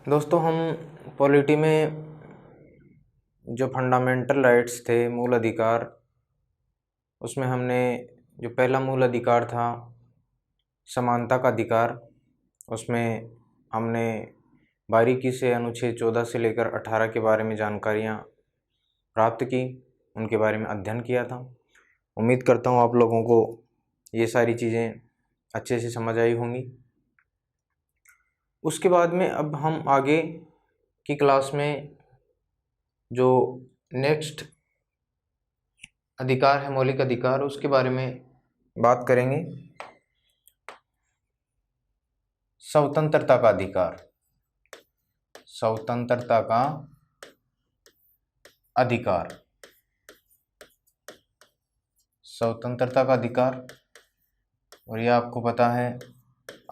दोस्तों, हम पॉलिटी में जो फंडामेंटल राइट्स थे, मूल अधिकार, उसमें हमने जो पहला मूल अधिकार था समानता का अधिकार, उसमें हमने बारीकी से अनुच्छेद 14 से लेकर 18 के बारे में जानकारियाँ प्राप्त की, उनके बारे में अध्ययन किया था। उम्मीद करता हूँ आप लोगों को ये सारी चीज़ें अच्छे से समझ आई होंगी। उसके बाद में अब हम आगे की क्लास में जो नेक्स्ट अधिकार है, मौलिक अधिकार, उसके बारे में बात करेंगे। स्वतंत्रता का अधिकार। स्वतंत्रता का अधिकार। स्वतंत्रता का अधिकार, और यह आपको पता है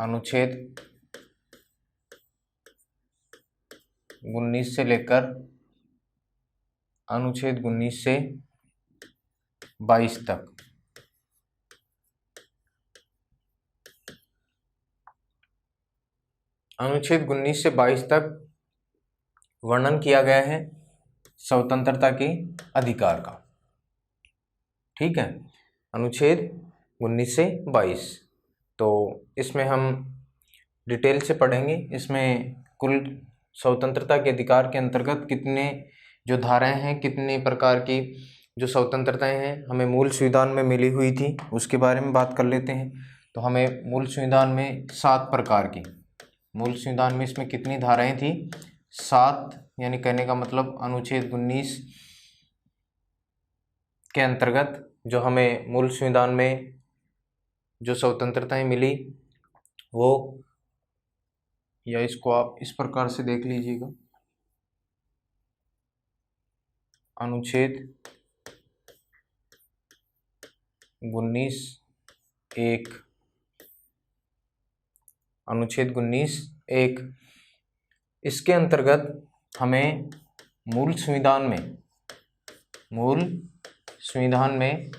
अनुच्छेद 19 से लेकर अनुच्छेद 19 से 22 तक। अनुच्छेद 19 से 22 तक वर्णन किया गया है स्वतंत्रता के अधिकार का। ठीक है, अनुच्छेद 19 से 22। तो इसमें हम डिटेल से पढ़ेंगे। इसमें कुल स्वतंत्रता के अधिकार के अंतर्गत कितने जो धाराएं हैं, कितने प्रकार की जो स्वतंत्रताएं हैं हमें मूल संविधान में मिली हुई थी, उसके बारे में बात कर लेते हैं। तो हमें मूल संविधान में 7 प्रकार की, मूल संविधान में इसमें कितनी धाराएं थी? 7, यानी कहने का मतलब अनुच्छेद 19 के अंतर्गत जो हमें मूल संविधान में जो स्वतंत्रताएं मिली वो, या इसको आप इस प्रकार से देख लीजिएगा, अनुच्छेद 19(1), अनुच्छेद 19(1), इसके अंतर्गत हमें मूल संविधान में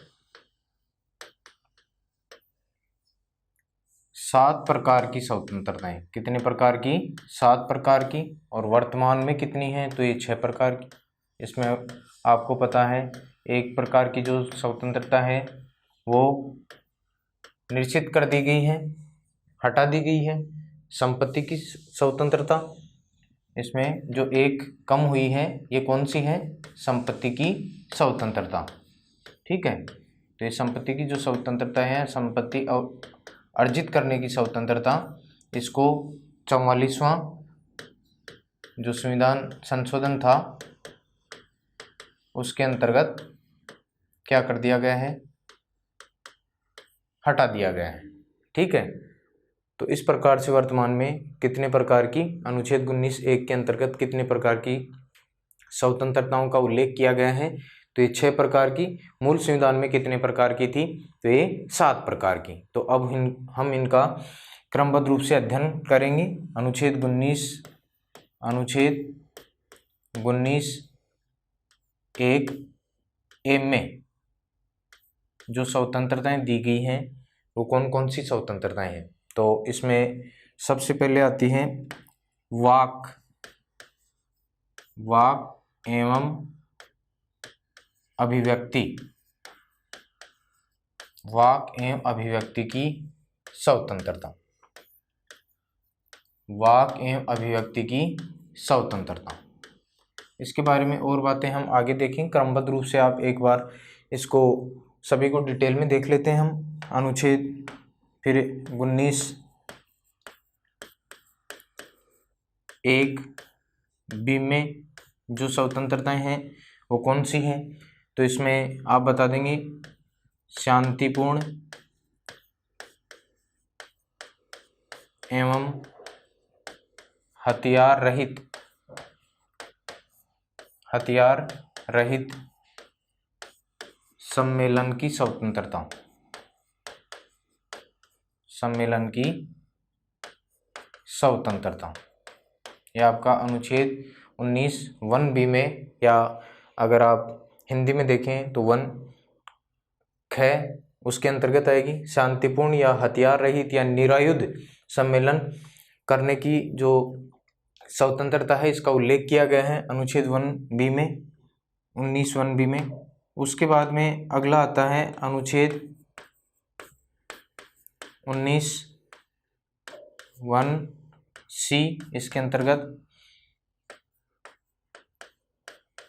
7 प्रकार की स्वतंत्रताएं। कितने प्रकार की? 7 प्रकार की। और वर्तमान में कितनी है? तो ये 6 प्रकार की। इसमें आपको पता है एक प्रकार की जो स्वतंत्रता है वो निश्चित कर दी गई है, हटा दी गई है, संपत्ति की स्वतंत्रता। इसमें जो एक कम हुई है, ये कौन सी है? संपत्ति की स्वतंत्रता। ठीक है, तो ये संपत्ति की जो स्वतंत्रता है, संपत्ति अर्जित करने की स्वतंत्रता, इसको 44वां जो संविधान संशोधन था उसके अंतर्गत क्या कर दिया गया है? हटा दिया गया है। ठीक है, तो इस प्रकार से वर्तमान में कितने प्रकार की, अनुच्छेद 19(1) के अंतर्गत कितने प्रकार की स्वतंत्रताओं का उल्लेख किया गया है? तो ये 6 प्रकार की। मूल संविधान में कितने प्रकार की थी? तो ये 7 प्रकार की। तो अब हम इनका क्रमबद्ध रूप से अध्ययन करेंगे। अनुच्छेद 19(1) में जो स्वतंत्रताएं दी गई हैं वो कौन कौन सी स्वतंत्रताएं हैं? तो इसमें सबसे पहले आती हैं वाक एवं अभिव्यक्ति। वाक एवं अभिव्यक्ति की स्वतंत्रता। वाक एवं अभिव्यक्ति की स्वतंत्रता, इसके बारे में और बातें हम आगे देखें। क्रमबद्ध रूप से आप एक बार इसको सभी को डिटेल में देख लेते हैं हम। अनुच्छेद फिर 19(1)(b) में जो स्वतंत्रताएं हैं वो कौन सी हैं? तो इसमें आप बता देंगे शांतिपूर्ण एवं हथियार रहित सम्मेलन की स्वतंत्रता। सम्मेलन की स्वतंत्रता, यह आपका अनुच्छेद 19(1)(b) में, या अगर आप हिंदी में देखें तो 1(ख) उसके अंतर्गत आएगी। शांतिपूर्ण या हथियार रहित या निरायुध सम्मेलन करने की जो स्वतंत्रता है इसका उल्लेख किया गया है अनुच्छेद 1B में, 19(1)B में। उसके बाद में अगला आता है अनुच्छेद 19(1)C। इसके अंतर्गत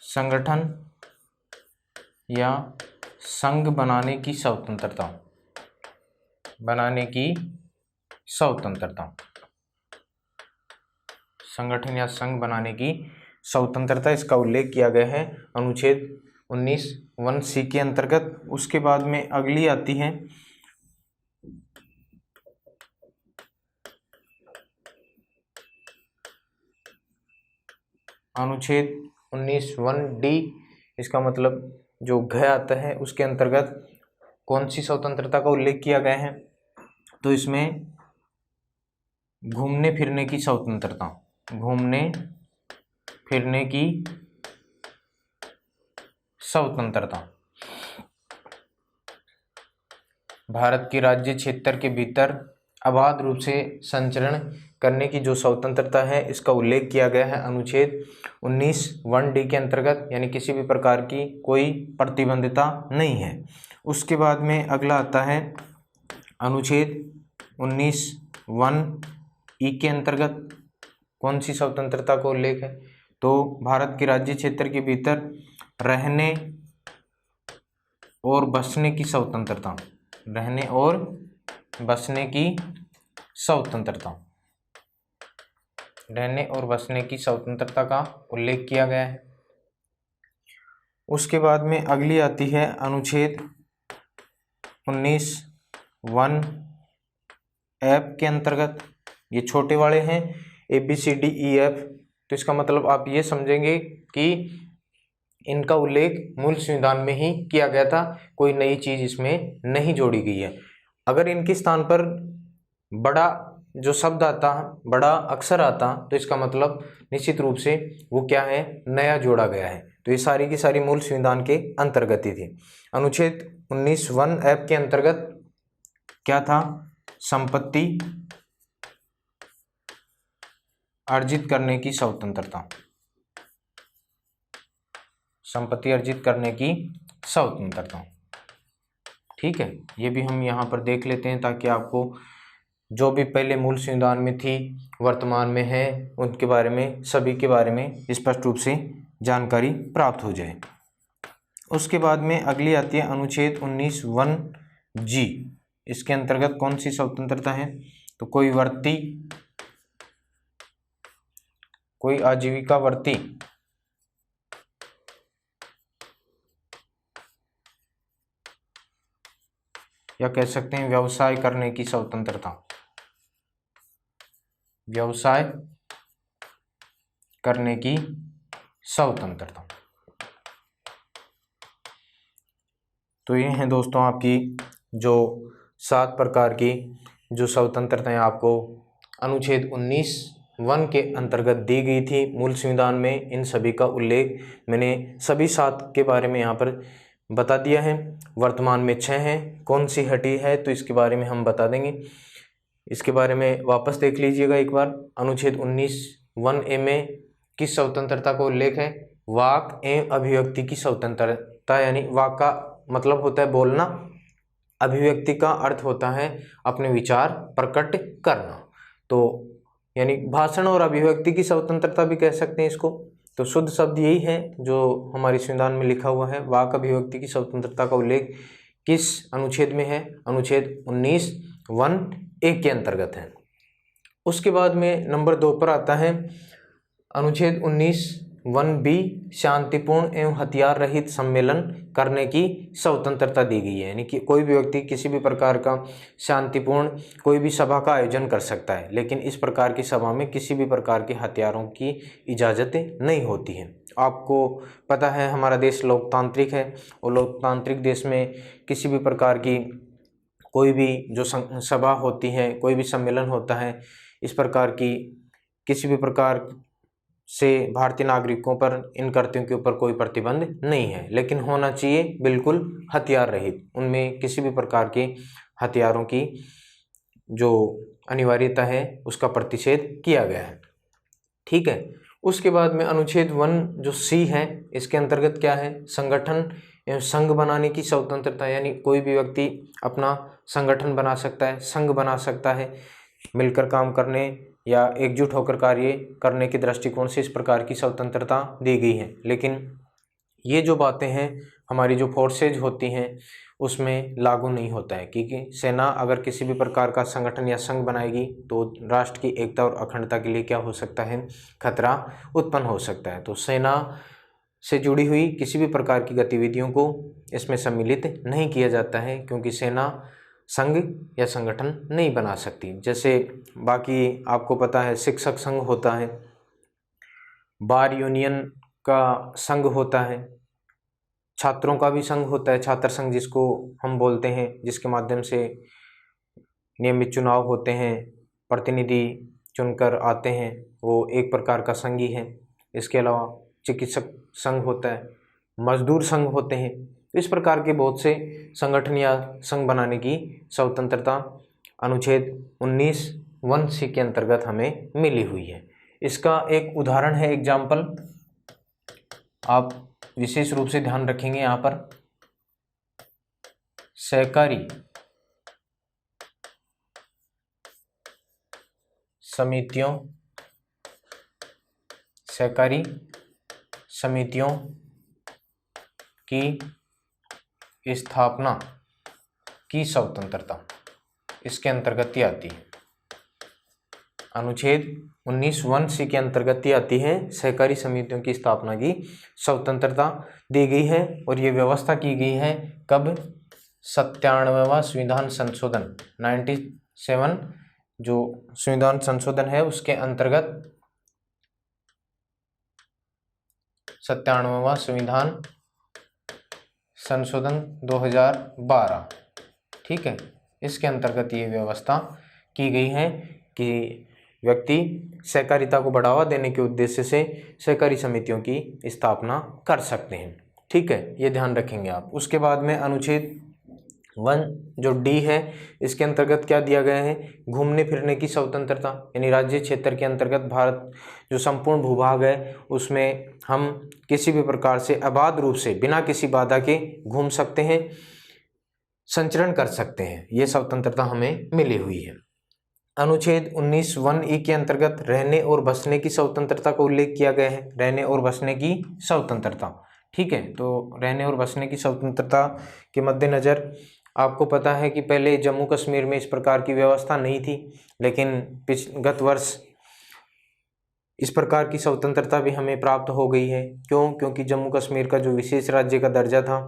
संगठन या संघ बनाने की स्वतंत्रता, संगठन या संघ बनाने की स्वतंत्रता, इसका उल्लेख किया गया है अनुच्छेद 19(1)C के अंतर्गत। उसके बाद में अगली आती है अनुच्छेद 19(1)D। इसका मतलब जो घ आता है उसके अंतर्गत कौन सी स्वतंत्रता का उल्लेख किया गया है, तो इसमें घूमने फिरने की स्वतंत्रता, घूमने फिरने की स्वतंत्रता, भारत के राज्य क्षेत्र के भीतर अबाध रूप से संचरण करने की जो स्वतंत्रता है इसका उल्लेख किया गया है अनुच्छेद 19(1)D के अंतर्गत, यानी किसी भी प्रकार की कोई प्रतिबंधिता नहीं है। उसके बाद में अगला आता है अनुच्छेद 19(1)E के अंतर्गत कौन सी स्वतंत्रता का उल्लेख है, तो भारत के राज्य क्षेत्र के भीतर रहने और बसने की स्वतंत्रता, रहने और बसने की स्वतंत्रता, रहने और बसने की स्वतंत्रता का उल्लेख किया गया है। उसके बाद में अगली आती है अनुच्छेद 19(1)F के अंतर्गत। ये छोटे वाले हैं ABCDEF, तो इसका मतलब आप ये समझेंगे कि इनका उल्लेख मूल संविधान में ही किया गया था, कोई नई चीज इसमें नहीं जोड़ी गई है। अगर इनके स्थान पर बड़ा जो शब्द आता, बड़ा अक्षर आता, तो इसका मतलब निश्चित रूप से वो क्या है, नया जोड़ा गया है। तो ये सारी की सारी मूल संविधान के अंतर्गत ही थी। अनुच्छेद 19(1)F के अंतर्गत क्या था, संपत्ति अर्जित करने की स्वतंत्रता, संपत्ति अर्जित करने की स्वतंत्रता। ठीक है, ये भी हम यहाँ पर देख लेते हैं ताकि आपको जो भी पहले मूल संविधान में थी, वर्तमान में है, उनके बारे में, सभी के बारे में स्पष्ट रूप से जानकारी प्राप्त हो जाए। उसके बाद में अगली आती है अनुच्छेद 19(1)G। इसके अंतर्गत कौन सी स्वतंत्रता है, तो कोई वर्ती, कोई आजीविका वर्ती या कह सकते हैं व्यवसाय करने की स्वतंत्रता, व्यवसाय करने की स्वतंत्रता। तो ये हैं दोस्तों आपकी जो 7 प्रकार की जो स्वतंत्रताएं आपको अनुच्छेद 19(1) के अंतर्गत दी गई थी मूल संविधान में। इन सभी का उल्लेख मैंने सभी 7 के बारे में यहाँ पर बता दिया है। वर्तमान में 6 हैं, कौन सी हटी है तो इसके बारे में हम बता देंगे। इसके बारे में वापस देख लीजिएगा एक बार। अनुच्छेद 19(1)A में किस स्वतंत्रता का उल्लेख है, वाक एवं अभिव्यक्ति की स्वतंत्रता, यानी वाक का मतलब होता है बोलना, अभिव्यक्ति का अर्थ होता है अपने विचार प्रकट करना। तो यानी भाषण और अभिव्यक्ति की स्वतंत्रता भी कह सकते हैं इसको। तो शुद्ध शब्द यही है जो हमारे संविधान में लिखा हुआ है। वाक अभिव्यक्ति की स्वतंत्रता का उल्लेख किस अनुच्छेद में है, अनुच्छेद 19(1)A के अंतर्गत है। उसके बाद में नंबर 2 पर आता है अनुच्छेद 19(1)B, शांतिपूर्ण एवं हथियार रहित सम्मेलन करने की स्वतंत्रता दी गई है। यानी कि कोई भी व्यक्ति किसी भी प्रकार का शांतिपूर्ण कोई भी सभा का आयोजन कर सकता है, लेकिन इस प्रकार की सभा में किसी भी प्रकार के हथियारों की इजाज़त नहीं होती है। आपको पता है हमारा देश लोकतांत्रिक है, और लोकतांत्रिक देश में किसी भी प्रकार की कोई भी जो सभा होती है, कोई भी सम्मेलन होता है, इस प्रकार की किसी भी प्रकार से भारतीय नागरिकों पर, इन कृत्यों के ऊपर कोई प्रतिबंध नहीं है, लेकिन होना चाहिए बिल्कुल हथियार रहित। उनमें किसी भी प्रकार के हथियारों की जो अनिवार्यता है उसका प्रतिषेध किया गया है। ठीक है। उसके बाद में अनुच्छेद 1 जो सी है, इसके अंतर्गत क्या है, संगठन एवं संघ बनाने की स्वतंत्रता, यानी कोई भी व्यक्ति अपना संगठन बना सकता है, संघ बना सकता है, मिलकर काम करने या एकजुट होकर कार्य करने के दृष्टिकोण से इस प्रकार की स्वतंत्रता दी गई है। लेकिन ये जो बातें हैं हमारी जो फोर्सेज होती हैं उसमें लागू नहीं होता है, क्योंकि सेना अगर किसी भी प्रकार का संगठन या संघ बनाएगी तो राष्ट्र की एकता और अखंडता के लिए क्या हो सकता है, खतरा उत्पन्न हो सकता है। तो सेना से जुड़ी हुई किसी भी प्रकार की गतिविधियों को इसमें सम्मिलित नहीं किया जाता है, क्योंकि सेना संघ या संगठन नहीं बना सकती। जैसे बाकी आपको पता है शिक्षक संघ होता है, बार यूनियन का संघ होता है, छात्रों का भी संघ होता है, छात्र संघ जिसको हम बोलते हैं, जिसके माध्यम से नियमित चुनाव होते हैं, प्रतिनिधि चुनकर आते हैं, वो एक प्रकार का संघ ही है। इसके अलावा चिकित्सक संघ होता है, मजदूर संघ होते हैं। तो इस प्रकार के बहुत से संगठन या संघ बनाने की स्वतंत्रता अनुच्छेद 19(1)(c) के अंतर्गत हमें मिली हुई है। इसका एक उदाहरण है, एग्जाम्पल आप विशेष रूप से ध्यान रखेंगे यहाँ पर, सहकारी समितियों की स्थापना की स्वतंत्रता इसके अंतर्गत ही आती है। अनुच्छेद 19(1)(c) के अंतर्गत ही आती है। सहकारी समितियों की स्थापना की स्वतंत्रता दी गई है और ये व्यवस्था की गई है कब, 97वां संविधान संशोधन 97 जो संविधान संशोधन है उसके अंतर्गत, 97वां संविधान संशोधन 2012, ठीक है। इसके अंतर्गत ये व्यवस्था की गई है कि व्यक्ति सहकारिता को बढ़ावा देने के उद्देश्य से सहकारी समितियों की स्थापना कर सकते हैं, ठीक है, ये ध्यान रखेंगे आप। उसके बाद में अनुच्छेद 1 जो डी है, इसके अंतर्गत क्या दिया गया है, घूमने फिरने की स्वतंत्रता, यानी राज्य क्षेत्र के अंतर्गत भारत जो संपूर्ण भूभाग है उसमें हम किसी भी प्रकार से अबाध रूप से बिना किसी बाधा के घूम सकते हैं, संचरण कर सकते हैं, ये स्वतंत्रता हमें मिली हुई है। अनुच्छेद 19(1)(e) के अंतर्गत रहने और बसने की स्वतंत्रता का उल्लेख किया गया है, रहने और बसने की स्वतंत्रता, ठीक है। तो रहने और बसने की स्वतंत्रता के मद्देनज़र आपको पता है कि पहले जम्मू कश्मीर में इस प्रकार की व्यवस्था नहीं थी, लेकिन गत वर्ष इस प्रकार की स्वतंत्रता भी हमें प्राप्त हो गई है। क्यों? क्योंकि जम्मू कश्मीर का जो विशेष राज्य का दर्जा था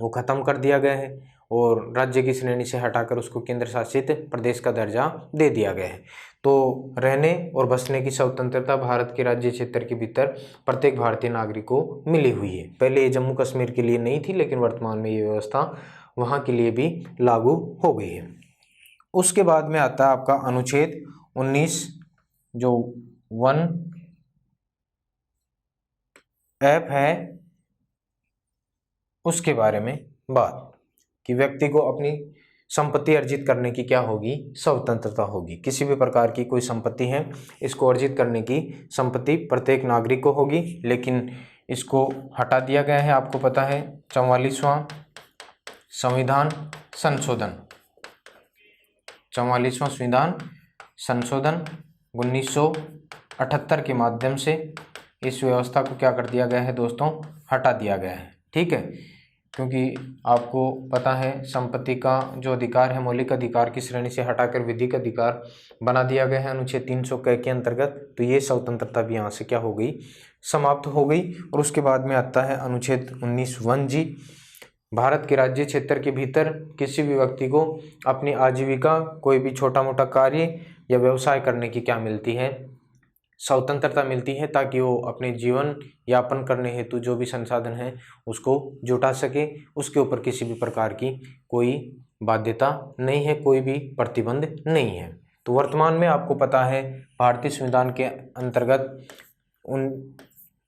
वो ख़त्म कर दिया गया है और राज्य की श्रेणी से हटाकर उसको केंद्र शासित प्रदेश का दर्जा दे दिया गया है। तो रहने और बसने की स्वतंत्रता भारत के राज्य क्षेत्र के भीतर प्रत्येक भारतीय नागरिक को मिली हुई है। पहले ये जम्मू कश्मीर के लिए नहीं थी, लेकिन वर्तमान में ये व्यवस्था वहाँ के लिए भी लागू हो गई है। उसके बाद में आता है आपका अनुच्छेद 19 जो 1(f) है, उसके बारे में बात कि व्यक्ति को अपनी संपत्ति अर्जित करने की क्या होगी, स्वतंत्रता होगी। किसी भी प्रकार की कोई संपत्ति है, इसको अर्जित करने की संपत्ति प्रत्येक नागरिक को होगी, लेकिन इसको हटा दिया गया है। आपको पता है 44वां संविधान संशोधन 1978 के माध्यम से इस व्यवस्था को क्या कर दिया गया है दोस्तों, हटा दिया गया है, ठीक है। क्योंकि आपको पता है संपत्ति का जो अधिकार है मौलिक अधिकार की श्रेणी से हटाकर विधिक अधिकार बना दिया गया है अनुच्छेद 300 के अंतर्गत। तो ये स्वतंत्रता भी यहाँ से क्या हो गई, समाप्त हो गई। और उसके बाद में आता है अनुच्छेद 19(1)(g), भारत के राज्य क्षेत्र के भीतर किसी भी व्यक्ति को अपनी आजीविका, कोई भी छोटा मोटा कार्य या व्यवसाय करने की क्या मिलती है, स्वतंत्रता मिलती है, ताकि वो अपने जीवन यापन करने हेतु जो भी संसाधन है उसको जुटा सके। उसके ऊपर किसी भी प्रकार की कोई बाध्यता नहीं है, कोई भी प्रतिबंध नहीं है। तो वर्तमान में आपको पता है भारतीय संविधान के अंतर्गत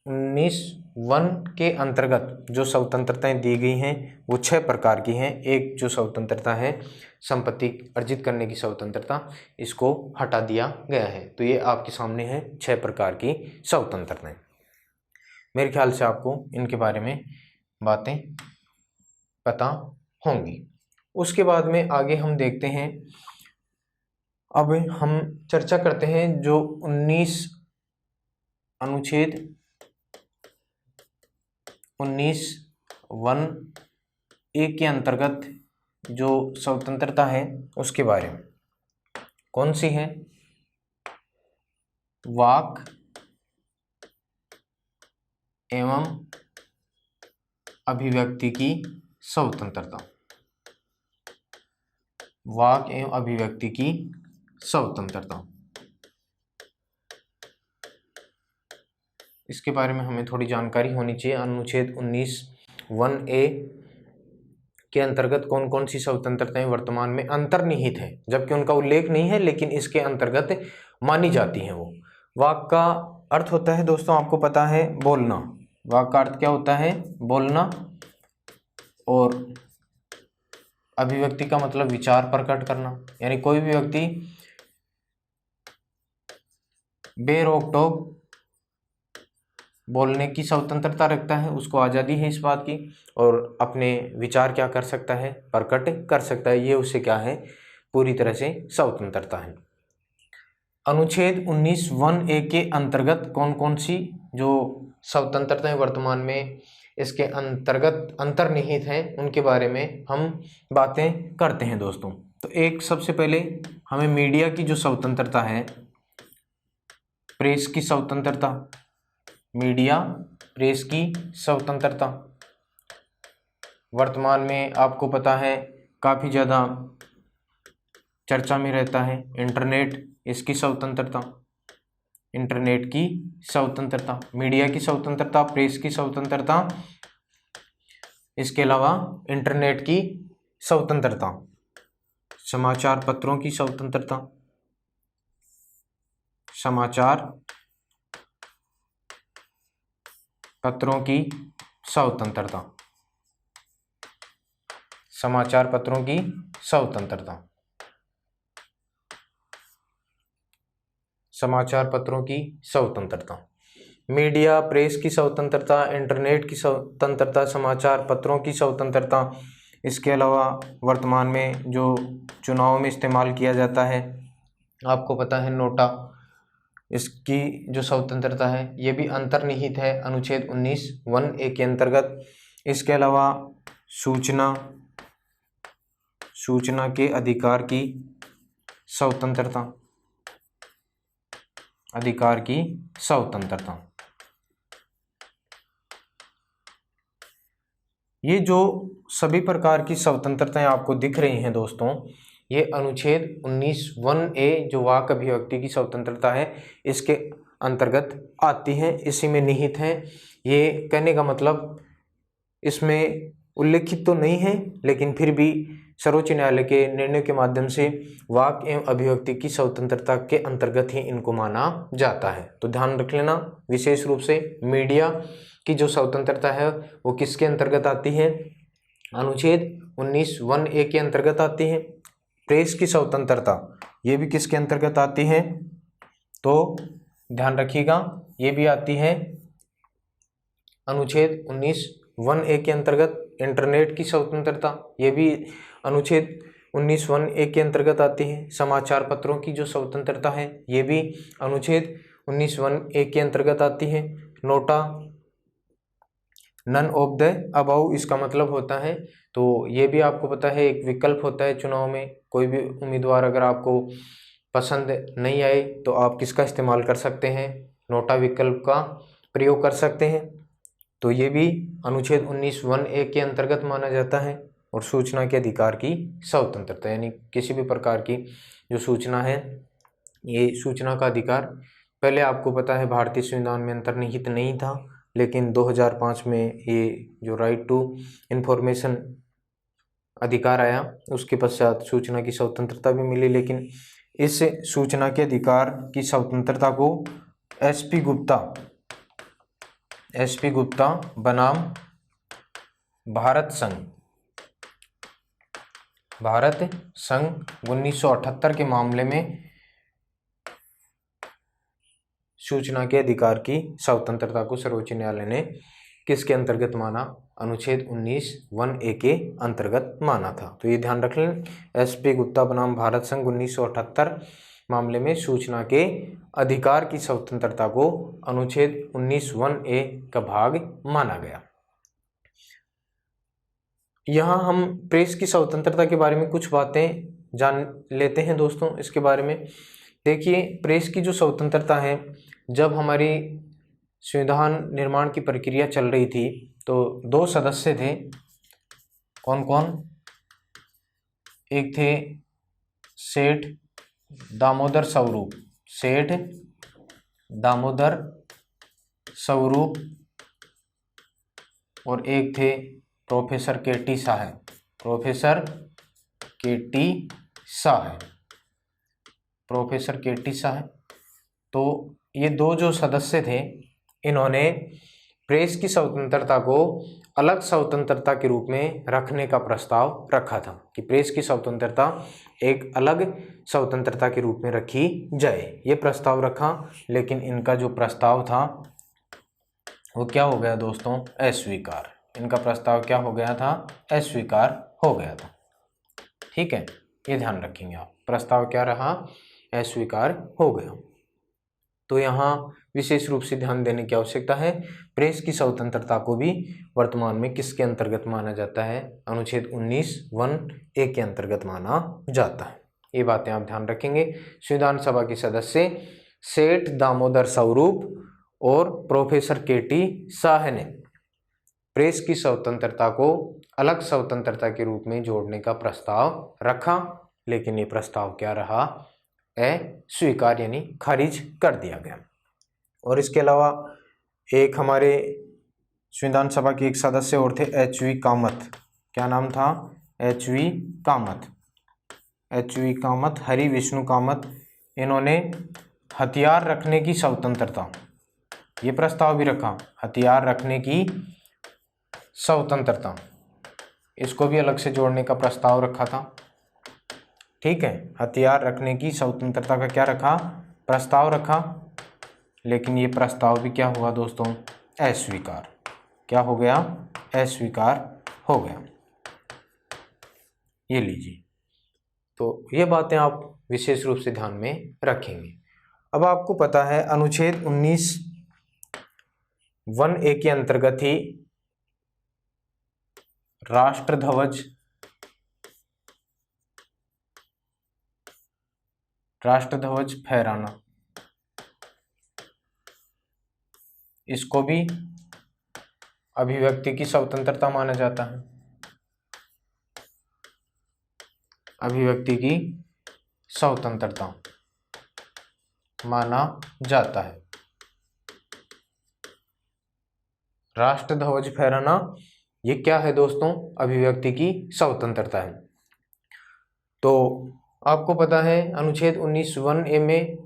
19(1) के अंतर्गत जो स्वतंत्रताएं दी गई हैं वो 6 प्रकार की हैं। एक जो स्वतंत्रता है संपत्ति अर्जित करने की स्वतंत्रता, इसको हटा दिया गया है। तो ये आपके सामने है 6 प्रकार की स्वतंत्रताएं। मेरे ख्याल से आपको इनके बारे में बातें पता होंगी। उसके बाद में आगे हम देखते हैं, अब हम चर्चा करते हैं जो 19 अनुच्छेद 19(1)(a) के अंतर्गत जो स्वतंत्रता है उसके बारे में। कौन सी है? वाक एवं अभिव्यक्ति की स्वतंत्रता। वाक एवं अभिव्यक्ति की स्वतंत्रता, इसके बारे में हमें थोड़ी जानकारी होनी चाहिए। अनुच्छेद 19(1)(a) के अंतर्गत कौन कौन सी स्वतंत्रताएं वर्तमान में अंतर्निहित है, जबकि उनका उल्लेख नहीं है लेकिन इसके अंतर्गत मानी जाती हैं वो। वाक का अर्थ होता है दोस्तों, आपको पता है, बोलना। वाक का अर्थ क्या होता है? बोलना। और अभिव्यक्ति का मतलब विचार प्रकट करना, यानी कोई भी व्यक्ति बेरोक टोक बोलने की स्वतंत्रता रखता है, उसको आज़ादी है इस बात की, और अपने विचार क्या कर सकता है? प्रकट कर सकता है। ये उससे क्या है? पूरी तरह से स्वतंत्रता है। अनुच्छेद 19(1)(a) के अंतर्गत कौन कौन सी जो स्वतंत्रताएं वर्तमान में इसके अंतर्गत अंतर्निहित हैं उनके बारे में हम बातें करते हैं दोस्तों। तो एक सबसे पहले हमें मीडिया की जो स्वतंत्रता है, प्रेस की स्वतंत्रता, मीडिया प्रेस की स्वतंत्रता वर्तमान में आपको पता है काफ़ी ज़्यादा चर्चा में रहता है। इंटरनेट, इसकी स्वतंत्रता, इंटरनेट की स्वतंत्रता, मीडिया की स्वतंत्रता, प्रेस की स्वतंत्रता, इसके अलावा इंटरनेट की स्वतंत्रता, समाचार पत्रों की स्वतंत्रता, समाचार पत्रों की स्वतंत्रता, समाचार पत्रों की स्वतंत्रता, समाचार पत्रों की स्वतंत्रता, मीडिया प्रेस की स्वतंत्रता, इंटरनेट की स्वतंत्रता, समाचार पत्रों की स्वतंत्रता। इसके अलावा वर्तमान में जो चुनाव में इस्तेमाल किया जाता है, आपको पता है नोटा, इसकी जो स्वतंत्रता है ये भी अंतर्निहित है अनुच्छेद 19(1)(a) के अंतर्गत। इसके अलावा सूचना के अधिकार की स्वतंत्रता, अधिकार की स्वतंत्रता। ये जो सभी प्रकार की स्वतंत्रताएं आपको दिख रही हैं दोस्तों, ये अनुच्छेद 19(1)(a) जो वाक अभिव्यक्ति की स्वतंत्रता है इसके अंतर्गत आती हैं, इसी में निहित हैं। ये कहने का मतलब इसमें उल्लेखित तो नहीं है, लेकिन फिर भी सर्वोच्च न्यायालय के निर्णय के माध्यम से वाक एवं अभिव्यक्ति की स्वतंत्रता के अंतर्गत ही इनको माना जाता है। तो ध्यान रख लेना, विशेष रूप से मीडिया की जो स्वतंत्रता है वो किसके अंतर्गत आती है? अनुच्छेद 19(1)(a) के अंतर्गत आती है। प्रेस की स्वतंत्रता ये भी किसके अंतर्गत आती है? तो ध्यान रखिएगा, ये भी आती है अनुच्छेद 19(1)(a) के अंतर्गत। इंटरनेट की स्वतंत्रता ये भी अनुच्छेद 19(1)(a) के अंतर्गत आती है। समाचार पत्रों की जो स्वतंत्रता है ये भी अनुच्छेद 19(1)(a) के अंतर्गत आती है। NOTA, none of the above इसका मतलब होता है, तो ये भी आपको पता है एक विकल्प होता है चुनाव में। कोई भी उम्मीदवार अगर आपको पसंद नहीं आए तो आप किसका इस्तेमाल कर सकते हैं? नोटा विकल्प का प्रयोग कर सकते हैं। तो ये भी अनुच्छेद 19(1)(a) के अंतर्गत माना जाता है। और सूचना के अधिकार की स्वतंत्रता, यानी किसी भी प्रकार की जो सूचना है, ये सूचना का अधिकार पहले आपको पता है भारतीय संविधान में अंतर्निहित नहीं था, लेकिन 2005 में ये जो राइट टू इन्फॉर्मेशन अधिकार आया उसके पश्चात सूचना की स्वतंत्रता भी मिली। लेकिन इस सूचना के अधिकार की स्वतंत्रता को SP गुप्ता SP गुप्ता बनाम भारत संघ 1978 के मामले में सूचना के अधिकार की स्वतंत्रता को सर्वोच्च न्यायालय ने किसके अंतर्गत माना? अनुच्छेद 19(1)(a) के अंतर्गत माना था। तो ये ध्यान रख लें, SP गुप्ता बनाम भारत संघ 1978 मामले में सूचना के अधिकार की स्वतंत्रता को अनुच्छेद 19(1)(a) का भाग माना गया। यहाँ हम प्रेस की स्वतंत्रता के बारे में कुछ बातें जान लेते हैं दोस्तों। इसके बारे में देखिए, प्रेस की जो स्वतंत्रता है, जब हमारी संविधान निर्माण की प्रक्रिया चल रही थी तो 2 सदस्य थे। कौन कौन? एक थे सेठ दामोदर स्वरूप और एक थे प्रोफेसर KT साह। तो ये 2 जो सदस्य थे, इन्होंने प्रेस की स्वतंत्रता को अलग स्वतंत्रता के रूप में रखने का प्रस्ताव रखा था कि प्रेस की स्वतंत्रता एक अलग स्वतंत्रता के रूप में रखी जाए। ये प्रस्ताव रखा, लेकिन इनका जो प्रस्ताव था वो क्या हो गया दोस्तों? अस्वीकार। इनका प्रस्ताव क्या हो गया था? अस्वीकार हो गया था। ठीक है, ये ध्यान रखेंगे आप। प्रस्ताव क्या रहा? अस्वीकार हो गया। तो यहाँ विशेष रूप से ध्यान देने की आवश्यकता है। प्रेस की स्वतंत्रता को भी वर्तमान में किसके अंतर्गत माना जाता है? अनुच्छेद 19(1)(a) के अंतर्गत माना जाता है। ये बातें आप ध्यान रखेंगे। संविधान सभा के सदस्य सेठ दामोदर स्वरूप और प्रोफेसर KT साह ने प्रेस की स्वतंत्रता को अलग स्वतंत्रता के रूप में जोड़ने का प्रस्ताव रखा, लेकिन ये प्रस्ताव क्या रहा? अस्वीकार, यानी खारिज कर दिया गया। और इसके अलावा एक हमारे संविधान सभा के एक सदस्य और थे, HV कामत। क्या नाम था? HV कामत, हरि विष्णु कामत। इन्होंने हथियार रखने की स्वतंत्रता, ये प्रस्ताव भी रखा, हथियार रखने की स्वतंत्रता, इसको भी अलग से जोड़ने का प्रस्ताव रखा था। ठीक है, हथियार रखने की स्वतंत्रता का क्या रखा? प्रस्ताव रखा, लेकिन ये प्रस्ताव भी क्या हुआ दोस्तों? अस्वीकार। क्या हो गया? अस्वीकार हो गया। ये लीजिए, तो ये बातें आप विशेष रूप से ध्यान में रखेंगे। अब आपको पता है अनुच्छेद 19(1)(a) के अंतर्गत ही राष्ट्र ध्वज फहराना, इसको भी अभिव्यक्ति की स्वतंत्रता माना जाता है। अभिव्यक्ति की स्वतंत्रता माना जाता है। राष्ट्र ध्वज फहराना, ये क्या है दोस्तों? अभिव्यक्ति की स्वतंत्रता है। तो आपको पता है अनुच्छेद 19(1)(a) में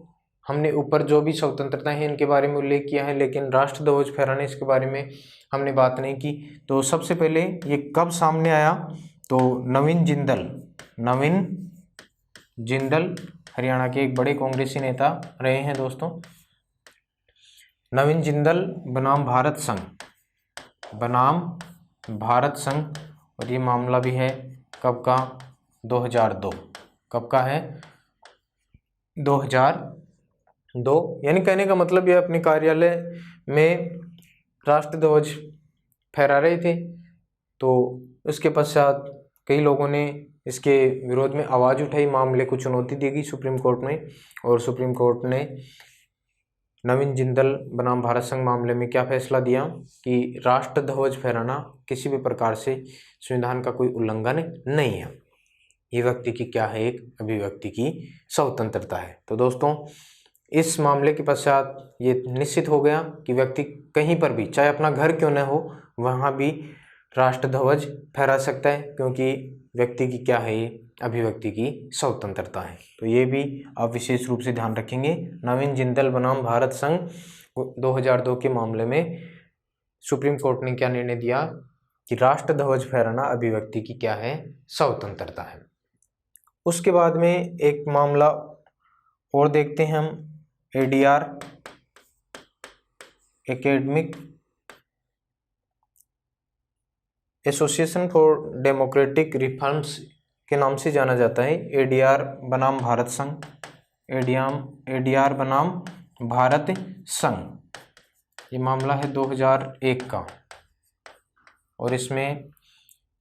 हमने ऊपर जो भी स्वतंत्रता है इनके बारे में उल्लेख किया है, लेकिन राष्ट्र ध्वज फहराने इसके बारे में हमने बात नहीं की। तो सबसे पहले ये कब सामने आया? तो नवीन जिंदल हरियाणा के एक बड़े कांग्रेसी नेता रहे हैं दोस्तों। नवीन जिंदल बनाम भारत संघ, और ये मामला भी है कब का? 2002। कब का है? 2002। यानी कहने का मतलब ये अपने कार्यालय में राष्ट्र ध्वज फहरा रहे थे, तो उसके पश्चात कई लोगों ने इसके विरोध में आवाज़ उठाई, मामले को चुनौती दी गई सुप्रीम कोर्ट में, और सुप्रीम कोर्ट ने नवीन जिंदल बनाम भारत संघ मामले में क्या फैसला दिया कि राष्ट्र ध्वज फहराना किसी भी प्रकार से संविधान का कोई उल्लंघन नहीं है। ये व्यक्ति की क्या है? एक अभिव्यक्ति की स्वतंत्रता है। तो दोस्तों, इस मामले के पश्चात ये निश्चित हो गया कि व्यक्ति कहीं पर भी, चाहे अपना घर क्यों न हो, वहाँ भी राष्ट्र ध्वज फहरा सकता है, क्योंकि व्यक्ति की क्या है? ये अभिव्यक्ति की स्वतंत्रता है। तो ये भी आप विशेष रूप से ध्यान रखेंगे। नवीन जिंदल बनाम भारत संघ 2002 के मामले में सुप्रीम कोर्ट ने क्या निर्णय दिया कि राष्ट्र ध्वज फहराना अभिव्यक्ति की क्या है, स्वतंत्रता है। उसके बाद में एक मामला और देखते हैं हम, ADR academic association for democratic reforms के नाम से जाना जाता है। ADR बनाम भारत संघ, ADR बनाम भारत संघ। ये मामला है 2001 का, और इसमें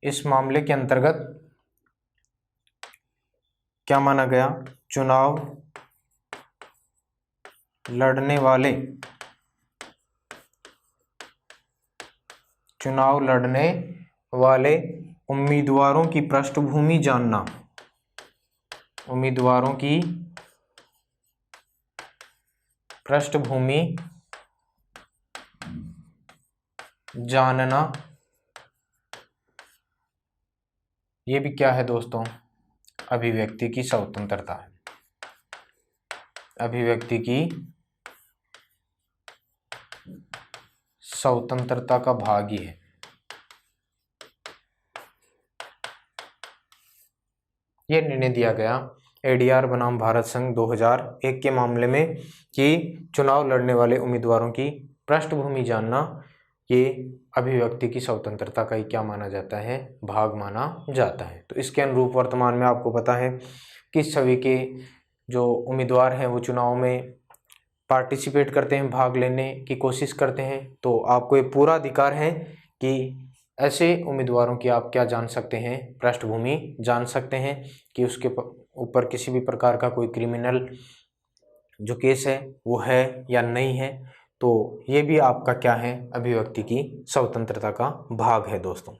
इस मामले के अंतर्गत क्या माना गया, चुनाव लड़ने वाले उम्मीदवारों की पृष्ठभूमि जानना, उम्मीदवारों की पृष्ठभूमि जानना, ये भी क्या है दोस्तों, अभिव्यक्ति की स्वतंत्रता है, अभिव्यक्ति की स्वतंत्रता का भाग ही है। यह निर्णय दिया गया ADR बनाम भारत संघ 2001 के मामले में कि चुनाव लड़ने वाले उम्मीदवारों की पृष्ठभूमि जानना, ये अभिव्यक्ति की स्वतंत्रता का ही क्या माना जाता है, भाग माना जाता है। तो इसके अनुरूप वर्तमान में आपको पता है कि सभी के जो उम्मीदवार हैं वो चुनाव में पार्टिसिपेट करते हैं, भाग लेने की कोशिश करते हैं। तो आपको ये पूरा अधिकार है कि ऐसे उम्मीदवारों की आप क्या जान सकते हैं, पृष्ठभूमि जान सकते हैं कि उसके ऊपर किसी भी प्रकार का कोई क्रिमिनल जो केस है वो है या नहीं है। तो ये भी आपका क्या है, अभिव्यक्ति की स्वतंत्रता का भाग है दोस्तों।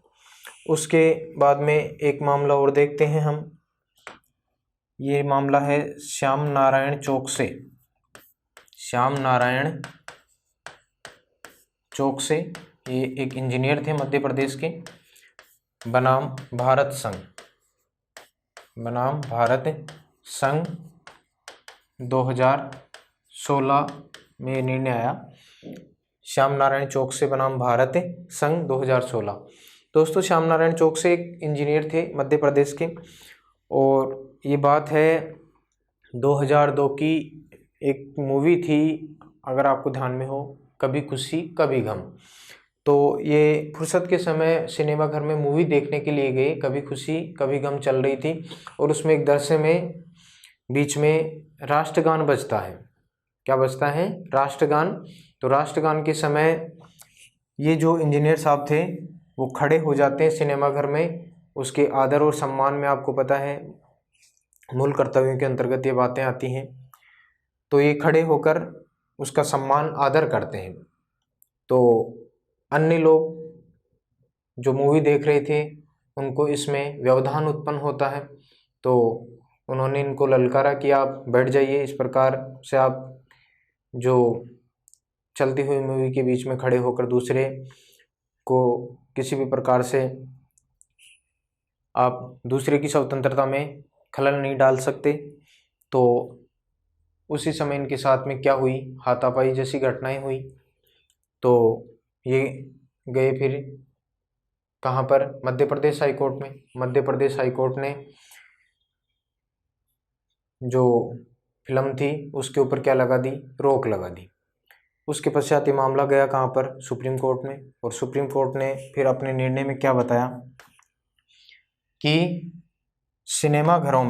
उसके बाद में एक मामला और देखते हैं हम, ये मामला है श्याम नारायण चौकसे, श्याम नारायण चौकसे, ये एक इंजीनियर थे मध्य प्रदेश के, बनाम भारत संघ, बनाम भारत संघ 2016 में निर्णय आया, श्याम नारायण चौकसे बनाम भारत संघ 2016। दोस्तों श्याम नारायण चौकसे एक इंजीनियर थे मध्य प्रदेश के, और ये बात है 2002 की एक मूवी थी, अगर आपको ध्यान में हो, कभी खुशी कभी गम। तो ये फुर्सत के समय सिनेमा घर में मूवी देखने के लिए गए, कभी खुशी कभी गम चल रही थी, और उसमें एक दृश्य में बीच में राष्ट्रगान बजता है। क्या बजता है? राष्ट्रगान। तो राष्ट्रगान के समय ये जो इंजीनियर साहब थे वो खड़े हो जाते हैं सिनेमा घर में, उसके आदर और सम्मान में, आपको पता है मूल कर्तव्यों के अंतर्गत ये बातें आती हैं। तो ये खड़े होकर उसका सम्मान आदर करते हैं। तो अन्य लोग जो मूवी देख रहे थे उनको इसमें व्यवधान उत्पन्न होता है, तो उन्होंने इनको ललकारा कि आप बैठ जाइए, इस प्रकार से आप जो चलती हुई मूवी के बीच में खड़े होकर दूसरे को किसी भी प्रकार से आप दूसरे की स्वतंत्रता में खलल नहीं डाल सकते। तो उसी समय इनके साथ में क्या हुई, हाथापाई जैसी घटनाएं हुई। तो ये गए फिर कहाँ पर, मध्य प्रदेश हाई कोर्ट में। मध्य प्रदेश हाई कोर्ट ने जो फिल्म थी उसके ऊपर क्या लगा दी, रोक लगा दी। उसके पश्चात ये मामला गया कहाँ पर, सुप्रीम कोर्ट में। और सुप्रीम कोर्ट ने फिर अपने निर्णय में क्या बताया कि सिनेमा घरों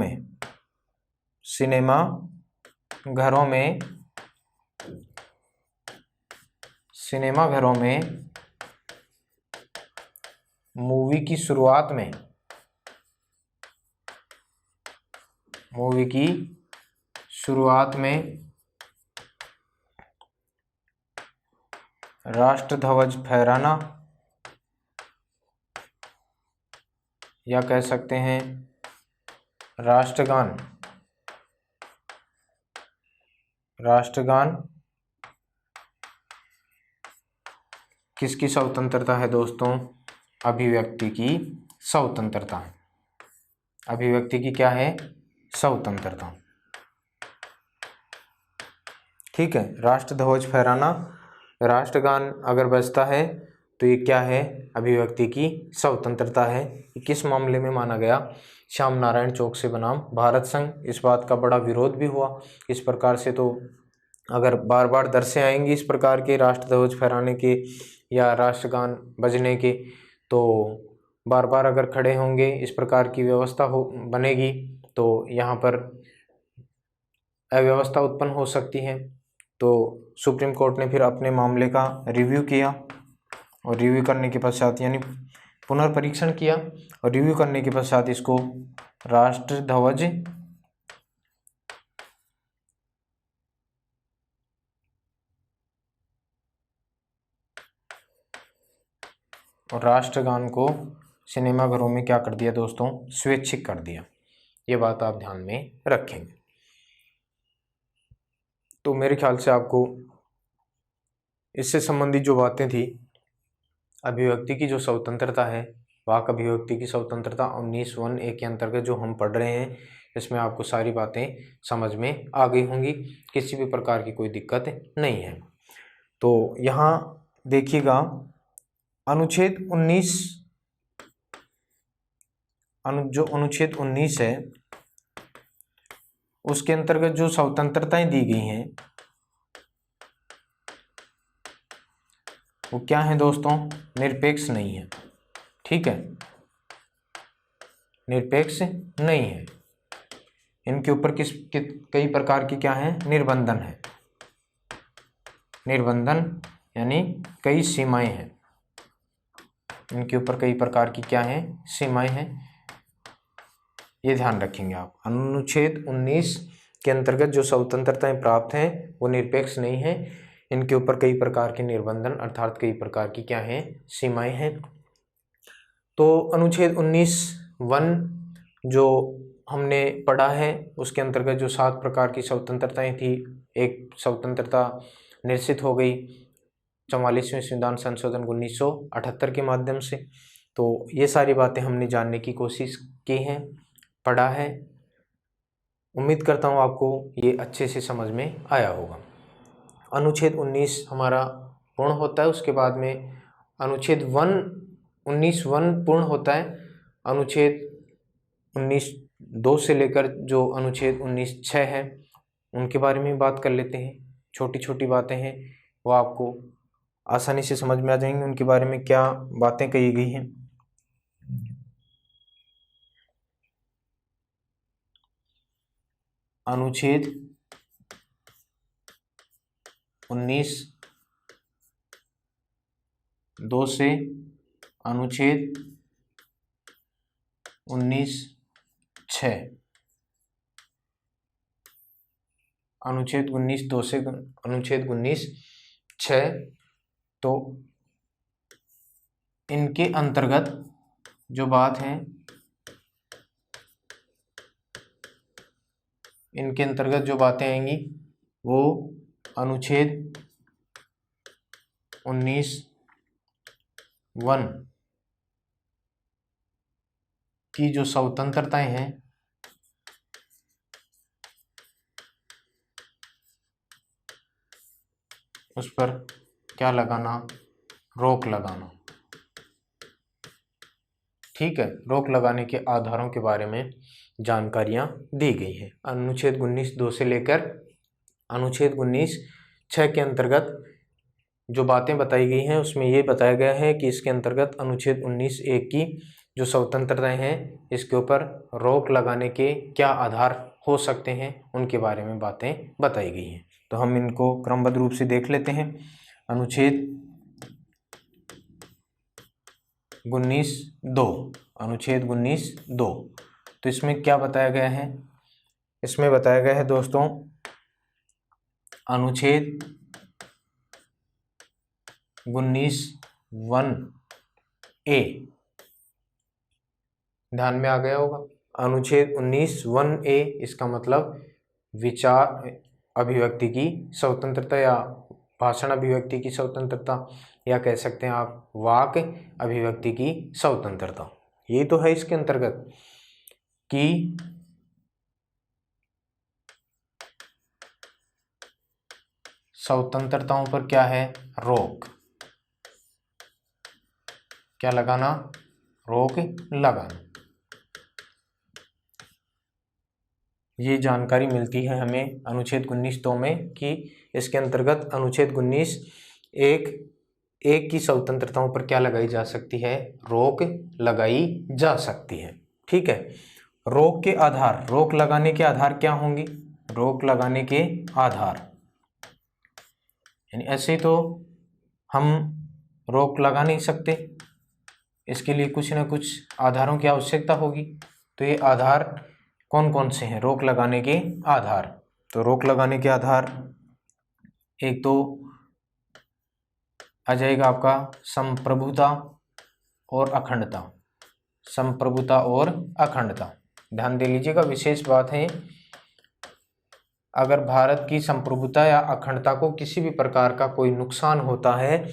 में मूवी की शुरुआत में राष्ट्र ध्वज फहराना, या कह सकते हैं राष्ट्रगान किसकी स्वतंत्रता है दोस्तों, अभिव्यक्ति की स्वतंत्रता। अभिव्यक्ति की क्या है, स्वतंत्रता। ठीक है, राष्ट्र ध्वज फहराना, राष्ट्रगान अगर बजता है तो ये क्या है, अभिव्यक्ति की स्वतंत्रता है। ये किस मामले में माना गया, श्याम नारायण चौक से बनाम भारत संघ। इस बात का बड़ा विरोध भी हुआ। इस प्रकार से तो अगर बार बार दर्शे आएंगी इस प्रकार के राष्ट्रध्वज फहराने के या राष्ट्रगान बजने के, तो बार बार अगर खड़े होंगे, इस प्रकार की व्यवस्था हो बनेगी, तो यहाँ पर अव्यवस्था उत्पन्न हो सकती है। तो सुप्रीम कोर्ट ने फिर अपने मामले का रिव्यू किया और रिव्यू करने के पश्चात यानी पुनर्परीक्षण किया और रिव्यू करने के पश्चात इसको राष्ट्रध्वज और राष्ट्रगान को सिनेमाघरों में क्या कर दिया दोस्तों, स्वैच्छिक कर दिया। ये बात आप ध्यान में रखेंगे। तो मेरे ख्याल से आपको इससे संबंधित जो बातें थी, अभिव्यक्ति की जो स्वतंत्रता है, वाक अभिव्यक्ति की स्वतंत्रता 19(1)(a) के अंतर्गत जो हम पढ़ रहे हैं, इसमें आपको सारी बातें समझ में आ गई होंगी, किसी भी प्रकार की कोई दिक्कत नहीं है। तो यहाँ देखिएगा, अनुच्छेद 19 जो अनुच्छेद 19 है उसके अंतर्गत जो स्वतंत्रताएं दी गई हैं वो क्या है दोस्तों, निरपेक्ष नहीं है। ठीक है, निरपेक्ष नहीं है। इनके ऊपर कई प्रकार की क्या है, निर्बंधन है। निर्बंधन यानी कई सीमाएं हैं, इनके ऊपर कई प्रकार की क्या है, सीमाएं हैं। ये ध्यान रखेंगे आप। अनुच्छेद 19 के अंतर्गत जो स्वतंत्रताएं प्राप्त हैं वो निरपेक्ष नहीं है, इनके ऊपर कई प्रकार के निर्बंधन अर्थात कई प्रकार की क्या है, सीमाएं हैं। तो अनुच्छेद 19(1) जो हमने पढ़ा है उसके अंतर्गत जो 7 प्रकार की स्वतंत्रताएं थी, एक स्वतंत्रता निश्चित हो गई 44वें संविधान संशोधन 1978 के माध्यम से। तो ये सारी बातें हमने जानने की कोशिश की हैं, पढ़ा है। उम्मीद करता हूँ आपको ये अच्छे से समझ में आया होगा। अनुच्छेद 19 हमारा पूर्ण होता है, उसके बाद में अनुच्छेद 19(1) पूर्ण होता है। अनुच्छेद 19(2) से लेकर जो अनुच्छेद 19(6) है उनके बारे में बात कर लेते हैं। छोटी छोटी बातें हैं, वो आपको आसानी से समझ में आ जाएंगी, उनके बारे में क्या बातें कही गई हैं। अनुच्छेद 19(2) से अनुच्छेद 19(6), अनुच्छेद 19(2) से अनुच्छेद 19(6), तो इनके अंतर्गत जो बात है, इनके अंतर्गत जो बातें आएंगी वो अनुच्छेद 19(1) की जो स्वतंत्रताएं हैं उस पर क्या लगाना, रोक लगाना। ठीक है, रोक लगाने के आधारों के बारे में जानकारियां दी गई हैं। अनुच्छेद 19(2) से लेकर अनुच्छेद 19(6) के अंतर्गत जो बातें बताई गई हैं उसमें ये बताया गया है कि इसके अंतर्गत अनुच्छेद 19(1) की जो स्वतंत्रताएं हैं इसके ऊपर रोक लगाने के क्या आधार हो सकते हैं उनके बारे में बातें बताई गई हैं। तो हम इनको क्रमबद्ध रूप से देख लेते हैं। अनुच्छेद 19(2), अनुच्छेद 19(2), तो इसमें क्या बताया गया है, इसमें बताया गया है दोस्तों अनुच्छेद 19(1)(a), ध्यान में आ गया होगा। अनुच्छेद 19(1)(a), इसका मतलब विचार अभिव्यक्ति की स्वतंत्रता या भाषण अभिव्यक्ति की स्वतंत्रता, या कह सकते हैं आप वाक अभिव्यक्ति की स्वतंत्रता। यही तो है इसके अंतर्गत कि स्वतंत्रताओं पर क्या है, रोक। क्या लगाना, रोक लगाना। ये जानकारी मिलती है हमें अनुच्छेद 19(2) में कि इसके अंतर्गत अनुच्छेद 19 एक की स्वतंत्रताओं पर क्या लगाई जा सकती है, रोक लगाई जा सकती है। ठीक है, रोक के आधार, रोक लगाने के आधार क्या होंगे, रोक लगाने के आधार यानी ऐसे तो हम रोक लगा नहीं सकते, इसके लिए कुछ ना कुछ आधारों की आवश्यकता होगी। तो ये आधार कौन कौन से हैं रोक लगाने के आधार, तो रोक लगाने के आधार एक तो आ जाएगा आपका संप्रभुता और अखंडता, संप्रभुता और अखंडता। ध्यान दे लीजिएगा, विशेष बात है, अगर भारत की संप्रभुता या अखंडता को किसी भी प्रकार का कोई नुकसान होता है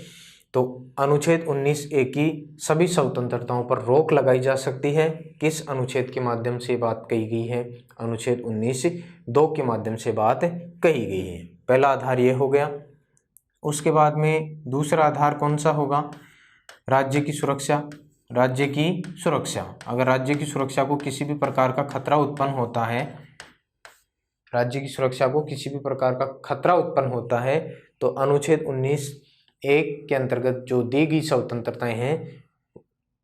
तो अनुच्छेद 19(a) की सभी स्वतंत्रताओं पर रोक लगाई जा सकती है। किस अनुच्छेद के माध्यम से बात कही गई है, अनुच्छेद 19(2) के माध्यम से बात कही गई है। पहला आधार ये हो गया। उसके बाद में दूसरा आधार कौन सा होगा, राज्य की सुरक्षा। राज्य की सुरक्षा, अगर राज्य की सुरक्षा को किसी भी प्रकार का खतरा उत्पन्न होता है, राज्य की सुरक्षा को किसी भी प्रकार का खतरा उत्पन्न होता है तो अनुच्छेद 19(1) के अंतर्गत जो दी गई स्वतंत्रताएं हैं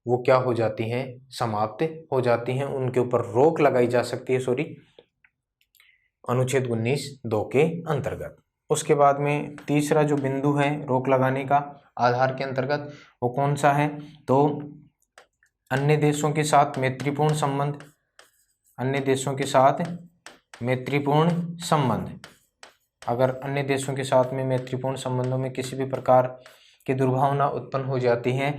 वो क्या हो जाती हैं, समाप्त हो जाती हैं, उनके ऊपर रोक लगाई जा सकती है, अनुच्छेद 19(2) के अंतर्गत। उसके बाद में तीसरा जो बिंदु है रोक लगाने का आधार के अंतर्गत वो कौन सा है, तो अन्य देशों के साथ मैत्रीपूर्ण संबंध, अन्य देशों के साथ मैत्रीपूर्ण संबंध। अगर अन्य देशों के साथ में मैत्रीपूर्ण संबंधों में किसी भी प्रकार की दुर्भावना उत्पन्न हो जाती है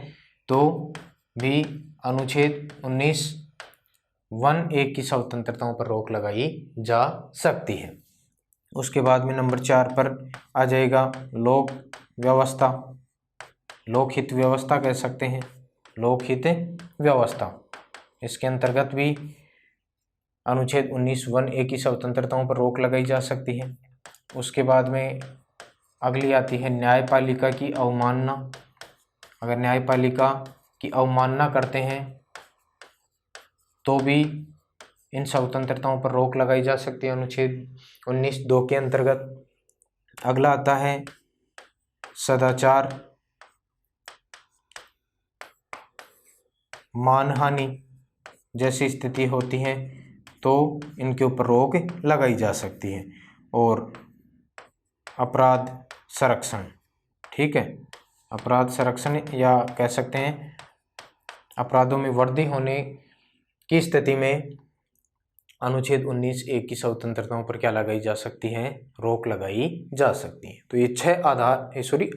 तो भी अनुच्छेद 19(1)(a) की स्वतंत्रताओं पर रोक लगाई जा सकती है। उसके बाद में नंबर 4 पर आ जाएगा लोक व्यवस्था, लोकहित व्यवस्था कह सकते हैं, लोकहित व्यवस्था। इसके अंतर्गत भी अनुच्छेद 19(1)(a) की स्वतंत्रताओं पर रोक लगाई जा सकती है। उसके बाद में अगली आती है न्यायपालिका की अवमानना। अगर न्यायपालिका की अवमानना करते हैं तो भी इन स्वतंत्रताओं पर रोक लगाई जा सकती है अनुच्छेद 19(2) के अंतर्गत। अगला आता है सदाचार, मानहानि जैसी स्थिति होती है तो इनके ऊपर रोक लगाई जा सकती है। और अपराध संरक्षण, ठीक है, अपराध संरक्षण या कह सकते हैं अपराधों में वृद्धि होने की स्थिति में अनुच्छेद 19(a) की स्वतंत्रताओं पर क्या लगाई जा सकती है, रोक लगाई जा सकती है। तो ये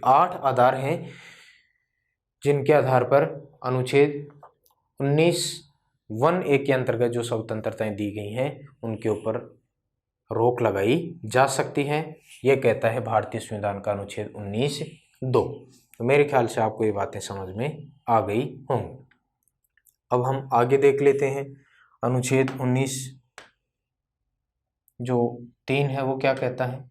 8 आधार हैं जिनके आधार पर अनुच्छेद 19(1)(a) के अंतर्गत जो स्वतंत्रताएं दी गई हैं उनके ऊपर रोक लगाई जा सकती है। यह कहता है भारतीय संविधान का अनुच्छेद 19(2). तो मेरे ख्याल से आपको ये बातें समझ में आ गई होंगी। अब हम आगे देख लेते हैं अनुच्छेद 19(3) है वो क्या कहता है।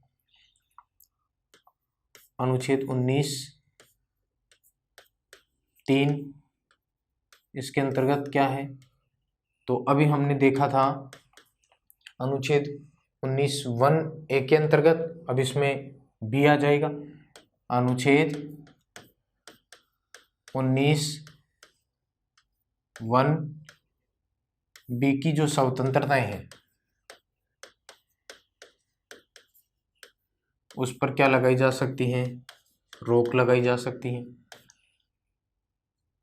अनुच्छेद 19(3) इसके अंतर्गत क्या है, तो अभी हमने देखा था अनुच्छेद 19(1)(a) के अंतर्गत, अब इसमें बी आ जाएगा। अनुच्छेद 19(1)(b) की जो स्वतंत्रताएं हैं उस पर क्या लगाई जा सकती हैं, रोक लगाई जा सकती है।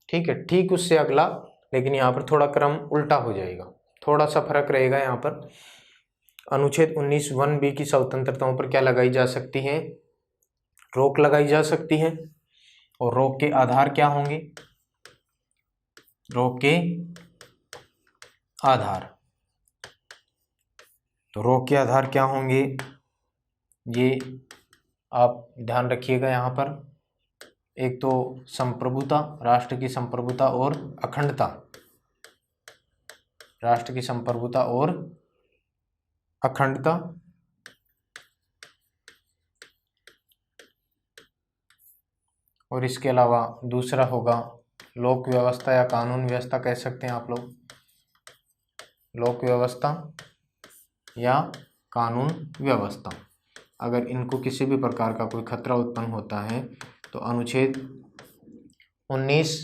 ठीक है, ठीक उससे अगला, लेकिन यहाँ पर थोड़ा क्रम उल्टा हो जाएगा, थोड़ा सा फर्क रहेगा। यहाँ पर अनुच्छेद 19(1)(b) की स्वतंत्रताओं पर क्या लगाई जा सकती है, रोक लगाई जा सकती है। और रोक के आधार क्या होंगे, रोक के आधार, तो रोक के आधार क्या होंगे ये आप ध्यान रखिएगा। यहाँ पर एक तो संप्रभुता, राष्ट्र की संप्रभुता और अखंडता, राष्ट्र की संप्रभुता और अखंडता। और इसके अलावा दूसरा होगा लोक व्यवस्था या कानून व्यवस्था कह सकते हैं आप लोग, लोक व्यवस्था या कानून व्यवस्था। अगर इनको किसी भी प्रकार का कोई खतरा उत्पन्न होता है तो अनुच्छेद 19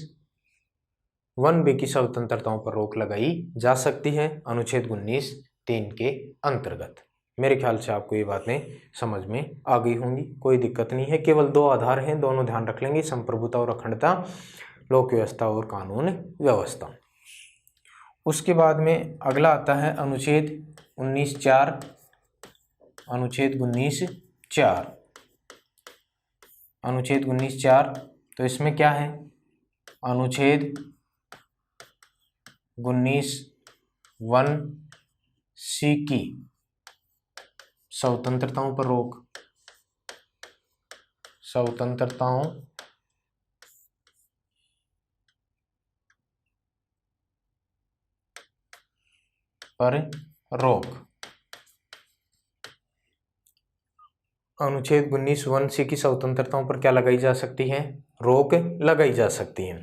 1B की स्वतंत्रताओं पर रोक लगाई जा सकती है, अनुच्छेद 19(3) के अंतर्गत। मेरे ख्याल से आपको ये बातें समझ में आ गई होंगी, कोई दिक्कत नहीं है। केवल दो आधार हैं, दोनों ध्यान रख लेंगे, संप्रभुता और अखंडता, लोक व्यवस्था और कानून व्यवस्था। उसके बाद में अगला आता है अनुच्छेद 19(4), अनुच्छेद 19(4), अनुच्छेद 19(4). तो इसमें क्या है, अनुच्छेद 19(1)(c) की स्वतंत्रताओं पर रोक, स्वतंत्रताओं पर रोक। अनुच्छेद 19(1)(c) की स्वतंत्रताओं पर क्या लगाई जा सकती है, रोक लगाई जा सकती है।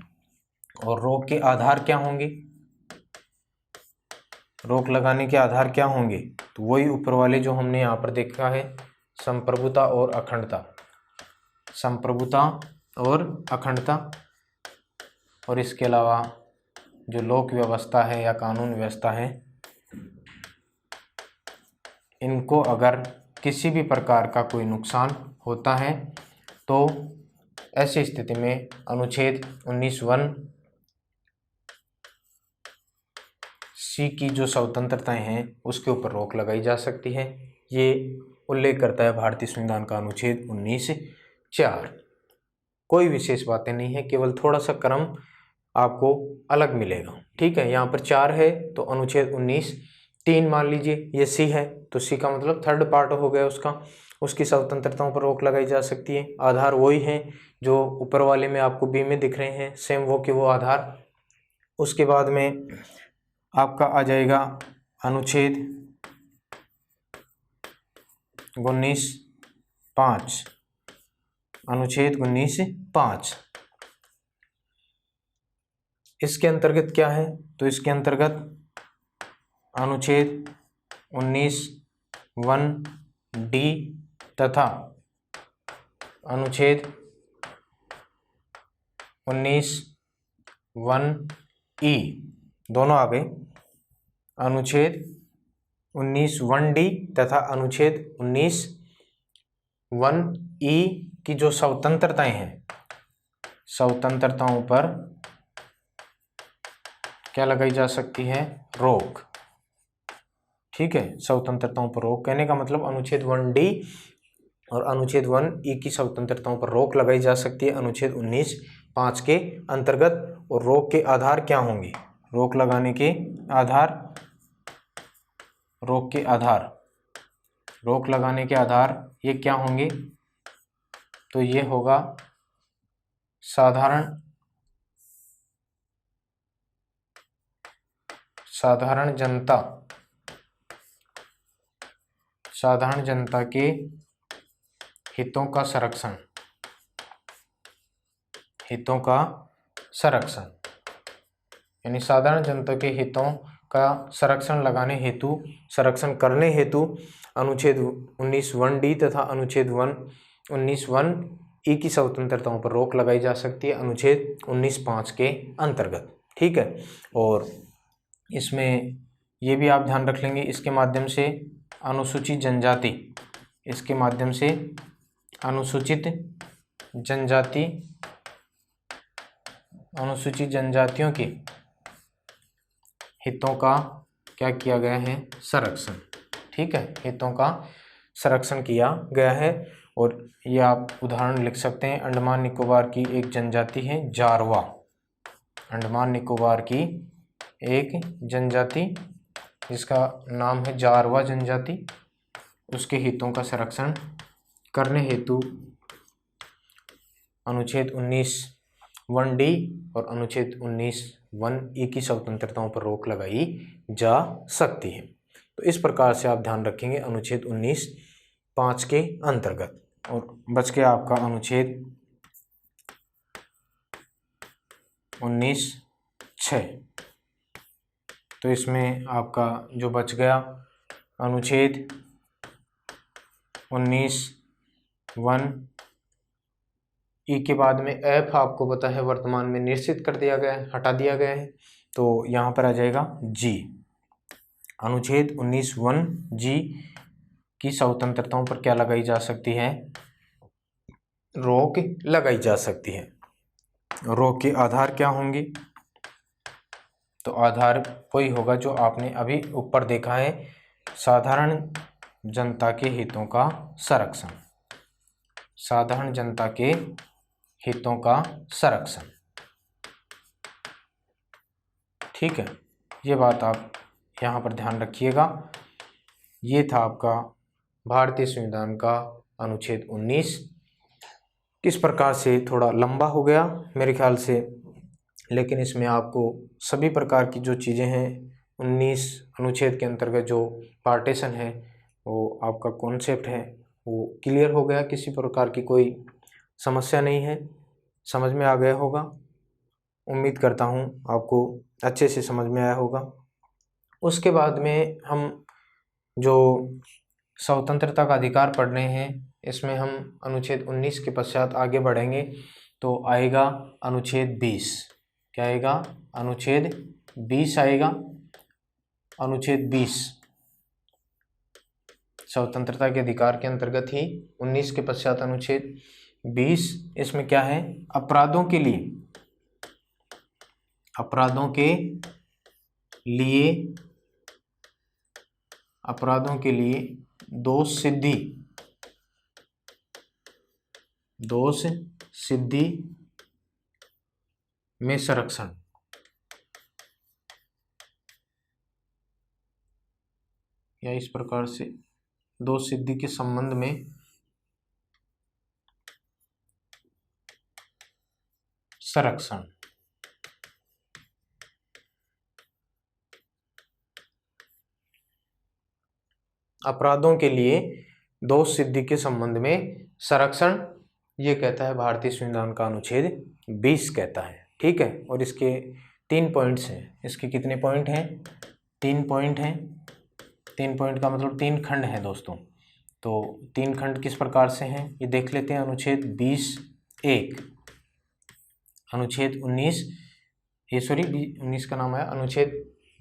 और रोक के आधार क्या होंगे, रोक लगाने के आधार क्या होंगे, तो वही ऊपर वाले जो हमने यहाँ पर देखा है, संप्रभुता और अखंडता, संप्रभुता और अखंडता। और इसके अलावा जो लोक व्यवस्था है या कानून व्यवस्था है, इनको अगर किसी भी प्रकार का कोई नुकसान होता है तो ऐसी स्थिति में अनुच्छेद 19(1)(c) की जो स्वतंत्रताएं हैं उसके ऊपर रोक लगाई जा सकती है। ये उल्लेख करता है भारतीय संविधान का अनुच्छेद 19(4). कोई विशेष बातें नहीं है, केवल थोड़ा सा क्रम आपको अलग मिलेगा। ठीक है, यहाँ पर 4 है तो अनुच्छेद 19(3) मान लीजिए, ये सी है तो सी का मतलब थर्ड पार्ट हो गया उसका, उसकी स्वतंत्रताओं पर रोक लगाई जा सकती है। आधार वही हैं जो ऊपर वाले में आपको बी में दिख रहे हैं, सेम वो के वो आधार। उसके बाद में आपका आ जाएगा अनुच्छेद 19(5), अनुच्छेद 19(5). इसके अंतर्गत क्या है, तो इसके अंतर्गत अनुच्छेद 19(1)(d) तथा अनुच्छेद 19(1)(e) दोनों आ गए। अनुच्छेद 19(1)(d) तथा अनुच्छेद 19(1)(e) की जो स्वतंत्रताएं हैं, स्वतंत्रताओं पर क्या लगाई जा सकती है, रोक। ठीक है, स्वतंत्रताओं पर रोक कहने का मतलब अनुच्छेद 1D और अनुच्छेद 1E की स्वतंत्रताओं पर रोक लगाई जा सकती है अनुच्छेद 19(5) के अंतर्गत। और रोक के आधार क्या होंगे, रोक लगाने के आधार, रोक के आधार, रोक लगाने के आधार ये क्या होंगे, तो ये होगा साधारण जनता, साधारण जनता के हितों का संरक्षण, हितों का संरक्षण, यानी साधारण जनता के हितों का संरक्षण लगाने हेतु, संरक्षण करने हेतु अनुच्छेद 19(1)(d) तथा अनुच्छेद 19(1)(e) की स्वतंत्रताओं पर रोक लगाई जा सकती है अनुच्छेद 19(5) के अंतर्गत। ठीक है, और इसमें ये भी आप ध्यान रख लेंगे, इसके माध्यम से अनुसूचित जनजाति, इसके माध्यम से अनुसूचित जनजाति, अनुसूचित जनजातियों के हितों का क्या किया गया है, संरक्षण। ठीक है, हितों का संरक्षण किया गया है। और ये आप उदाहरण लिख सकते हैं, अंडमान निकोबार की एक जनजाति है जारवा, अंडमान निकोबार की एक जनजाति जिसका नाम है जारवा जनजाति, उसके हितों का संरक्षण करने हेतु अनुच्छेद 19(1)(d) और अनुच्छेद 19(1)(e) की स्वतंत्रताओं पर रोक लगाई जा सकती है। तो इस प्रकार से आप ध्यान रखेंगे अनुच्छेद 19(5) के अंतर्गत। और बच गया आपका अनुच्छेद 19(6). तो इसमें आपका जो बच गया अनुच्छेद 19(1) ई के बाद में एफ आपको पता है वर्तमान में निश्चित कर दिया गया है, हटा दिया गया है, तो यहाँ पर आ जाएगा जी। अनुच्छेद 19(1) जी की स्वतंत्रताओं पर क्या लगाई जा सकती है? रोक लगाई जा सकती है। रोक के आधार क्या होंगे? तो आधार वही होगा जो आपने अभी ऊपर देखा है, साधारण जनता के हितों का संरक्षण। साधारण जनता के हितों का संरक्षण, ठीक है। ये बात आप यहाँ पर ध्यान रखिएगा। ये था आपका भारतीय संविधान का अनुच्छेद 19। किस प्रकार से थोड़ा लंबा हो गया मेरे ख्याल से, लेकिन इसमें आपको सभी प्रकार की जो चीज़ें हैं 19 अनुच्छेद के अंतर्गत जो पार्टीशन है वो आपका कॉन्सेप्ट है वो क्लियर हो गया। किसी प्रकार की कोई समस्या नहीं है, समझ में आ गया होगा। उम्मीद करता हूँ आपको अच्छे से समझ में आया होगा। उसके बाद में हम जो स्वतंत्रता का अधिकार पढ़ रहे हैं, इसमें हम अनुच्छेद 19 के पश्चात आगे बढ़ेंगे तो आएगा अनुच्छेद 20। क्या आएगा? अनुच्छेद 20 आएगा। अनुच्छेद 20 स्वतंत्रता के अधिकार के अंतर्गत ही 19 के पश्चात अनुच्छेद 20। इसमें क्या है? अपराधों के लिए दोष सिद्धि में संरक्षण। या इस प्रकार से दोष सिद्धि के संबंध में संरक्षण। अपराधों के लिए दोष सिद्धि के संबंध में संरक्षण, ये कहता है भारतीय संविधान का अनुच्छेद 20 कहता है, ठीक है। और इसके 3 पॉइंट्स हैं। इसके कितने पॉइंट हैं? 3 पॉइंट हैं। 3 पॉइंट का मतलब 3 खंड हैं दोस्तों। तो 3 खंड किस प्रकार से हैं ये देख लेते हैं। अनुच्छेद 20(1), अनुच्छेद 19 का नाम है अनुच्छेद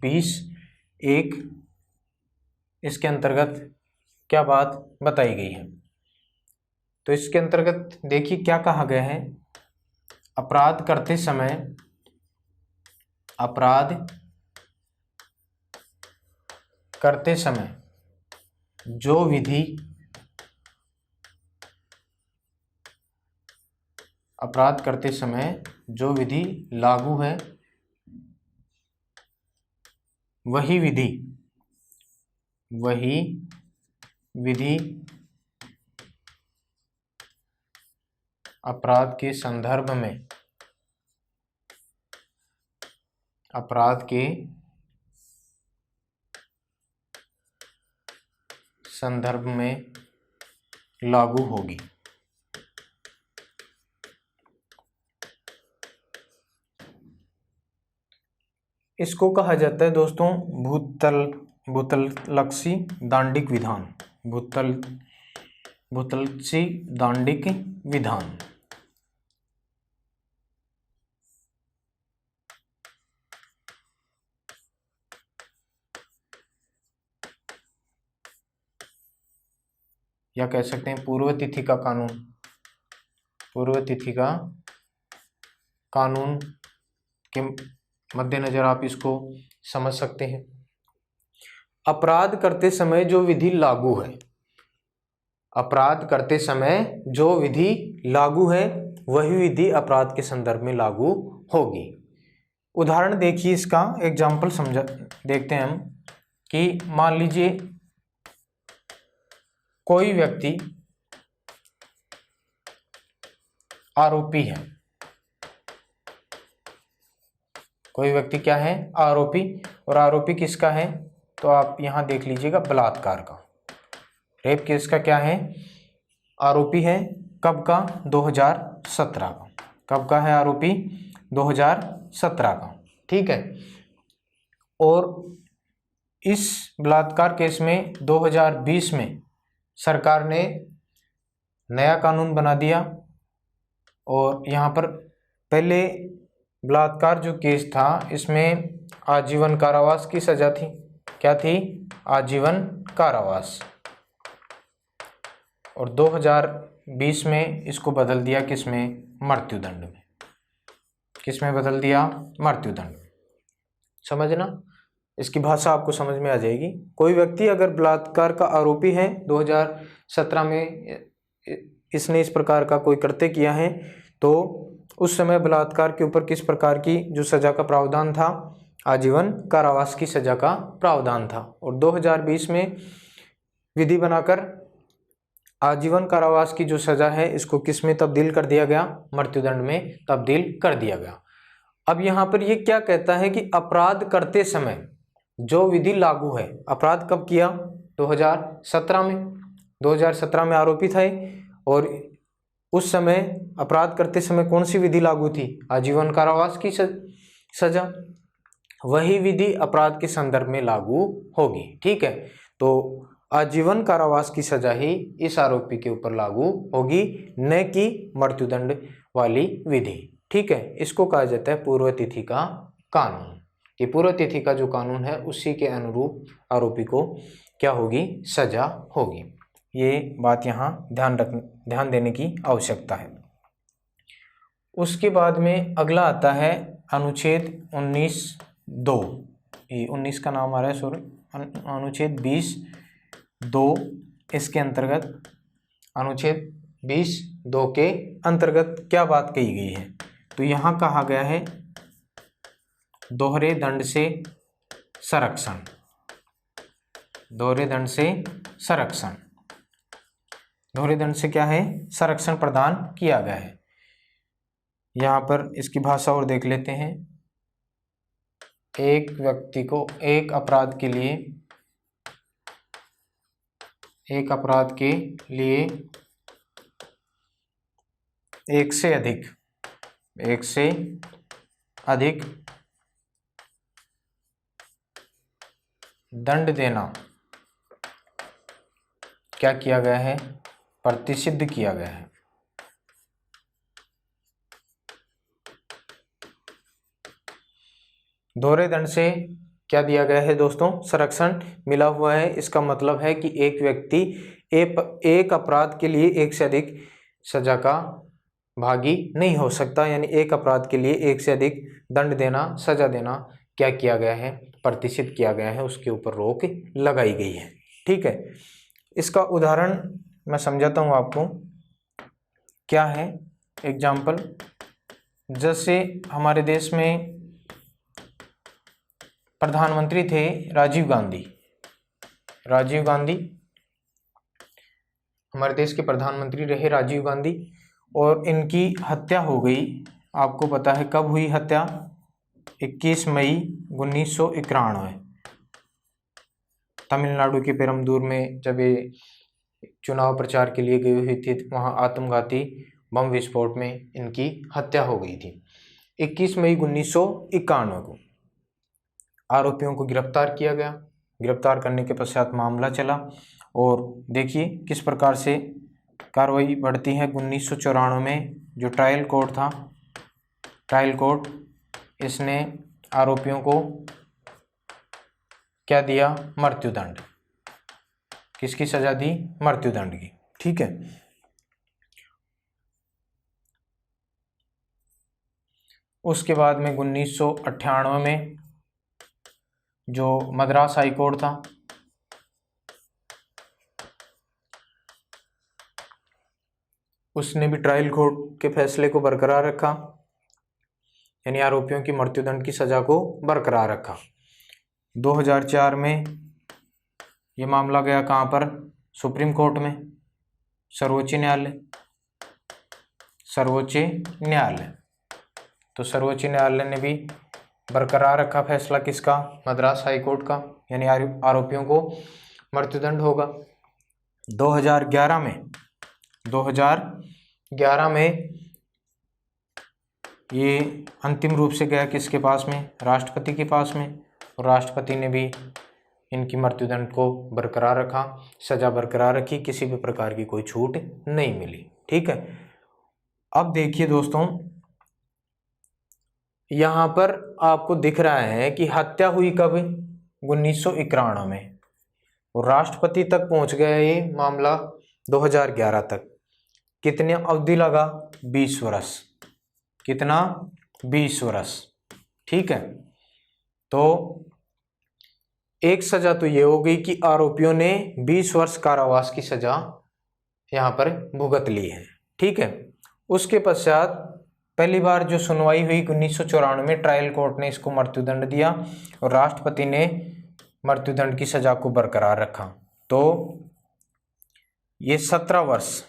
20(1), इसके अंतर्गत क्या बात बताई गई है? तो इसके अंतर्गत देखिए क्या कहा गया है। अपराध करते समय जो विधि लागू है वही विधि अपराध के संदर्भ में लागू होगी। इसको कहा जाता है दोस्तों भूतलक्षी दांडिक विधान। या कह सकते हैं पूर्व तिथि का कानून के मद्देनजर आप इसको समझ सकते हैं। अपराध करते समय जो विधि लागू है वही विधि अपराध के संदर्भ में लागू होगी। उदाहरण देखिए, इसका एग्जाम्पल देखते हैं हम कि मान लीजिए कोई व्यक्ति आरोपी है। कोई व्यक्ति क्या है? आरोपी। और आरोपी किसका है? तो आप यहां देख लीजिएगा, बलात्कार का, रेप केस का क्या है? आरोपी है। कब का? 2017 का। कब का है आरोपी? 2017 का, ठीक है। और इस बलात्कार केस में 2020 में सरकार ने नया कानून बना दिया और यहाँ पर पहले बलात्कार जो केस था इसमें आजीवन कारावास की सजा थी। क्या थी? आजीवन कारावास। और 2020 में इसको बदल दिया किसमें? मृत्युदंड में। किसमें बदल दिया? मृत्युदंड। समझना, इसकी भाषा आपको समझ में आ जाएगी। कोई व्यक्ति अगर बलात्कार का आरोपी है, 2017 में इसने इस प्रकार का कोई कृत्य किया है, तो उस समय बलात्कार के ऊपर किस प्रकार की जो सजा का प्रावधान था? आजीवन कारावास की सजा का प्रावधान था। और 2020 में विधि बनाकर आजीवन कारावास की जो सजा है इसको किस में तब्दील कर दिया गया? मृत्युदंड में तब्दील कर दिया गया। अब यहाँ पर ये क्या कहता है कि अपराध करते समय जो विधि लागू है, अपराध कब किया? 2017 में। 2017 में आरोपी थे और उस समय अपराध करते समय कौन सी विधि लागू थी? आजीवन कारावास की सजा। वही विधि अपराध के संदर्भ में लागू होगी, ठीक है। तो आजीवन कारावास की सजा ही इस आरोपी के ऊपर लागू होगी, न कि मृत्युदंड वाली विधि, ठीक है। इसको कहा जाता है पूर्व तिथि का कानून। ये पूर्व तिथि का जो कानून है उसी के अनुरूप आरोपी को क्या होगी? सजा होगी। ये बात यहाँ ध्यान देने की आवश्यकता है। उसके बाद में अगला आता है अनुच्छेद 19(2). ये 19 का नाम आ रहा है, सॉरी, अनुच्छेद 20(2). इसके अंतर्गत अनुच्छेद 20(2) के अंतर्गत क्या बात कही गई है? तो यहाँ कहा गया है दोहरे दंड से संरक्षण। दोहरे दंड से संरक्षण। दोहरे दंड से क्या है? संरक्षण प्रदान किया गया है। यहाँ पर इसकी भाषा और देख लेते हैं। एक व्यक्ति को एक अपराध के लिए एक से अधिक दंड देना क्या किया गया है? प्रतिषिद्ध किया गया है। दोहरे दंड से क्या दिया गया है दोस्तों? संरक्षण मिला हुआ है। इसका मतलब है कि एक व्यक्ति एक अपराध के लिए एक से अधिक सजा का भागी नहीं हो सकता, यानी एक अपराध के लिए एक से अधिक दंड देना, सजा देना क्या किया गया है? प्रतिषिद्ध किया गया है, उसके ऊपर रोक लगाई गई है, ठीक है। इसका उदाहरण मैं समझाता हूँ आपको। क्या है एग्जाम्पल? जैसे हमारे देश में प्रधानमंत्री थे राजीव गांधी। हमारे देश के प्रधानमंत्री रहे राजीव गांधी, और इनकी हत्या हो गई। आपको पता है कब हुई हत्या? 21 मई 1991। तमिलनाडु के पेरम्बदूर में जब ये चुनाव प्रचार के लिए गई हुई थी, वहाँ आत्मघाती बम विस्फोट में इनकी हत्या हो गई थी 21 मई 1991 को। आरोपियों को गिरफ्तार किया गया। गिरफ्तार करने के पश्चात मामला चला और देखिए किस प्रकार से कार्रवाई बढ़ती है। 1994 में जो ट्रायल कोर्ट था, ट्रायल कोर्ट, इसने आरोपियों को क्या दिया? मृत्युदंड। किसकी सजा दी? मृत्युदंड की, ठीक है। उसके बाद में 1998 में जो मद्रास हाई कोर्ट था, उसने भी ट्रायल कोर्ट के फैसले को बरकरार रखा, यानी आरोपियों की मृत्युदंड की सजा को बरकरार रखा। 2004 में ये मामला गया कहाँ पर? सुप्रीम कोर्ट में, सर्वोच्च न्यायालय। तो सर्वोच्च न्यायालय ने भी बरकरार रखा फैसला किसका? मद्रास हाई कोर्ट का, यानी आरोपियों को मृत्युदंड होगा। 2011 में ये अंतिम रूप से गया किसके पास में? राष्ट्रपति के पास में। और राष्ट्रपति ने भी इनकी मृत्युदंड को बरकरार रखा, सजा बरकरार रखी, किसी भी प्रकार की कोई छूट नहीं मिली। ठीक है। अब देखिए दोस्तों, यहाँ पर आपको दिख रहा है कि हत्या हुई कब? 1991 में। और राष्ट्रपति तक पहुंच गया ये मामला 2011 तक। कितने अवधि लगा? 20 वर्ष। कितना? 20 वर्ष। ठीक है। तो एक सजा तो ये हो गई कि आरोपियों ने 20 वर्ष कारावास की सजा यहाँ पर भुगत ली है। ठीक है। उसके पश्चात पहली बार जो सुनवाई हुई 1994 में, ट्रायल कोर्ट ने इसको मृत्युदंड दिया और राष्ट्रपति ने मृत्युदंड की सजा को बरकरार रखा। तो ये 17 वर्ष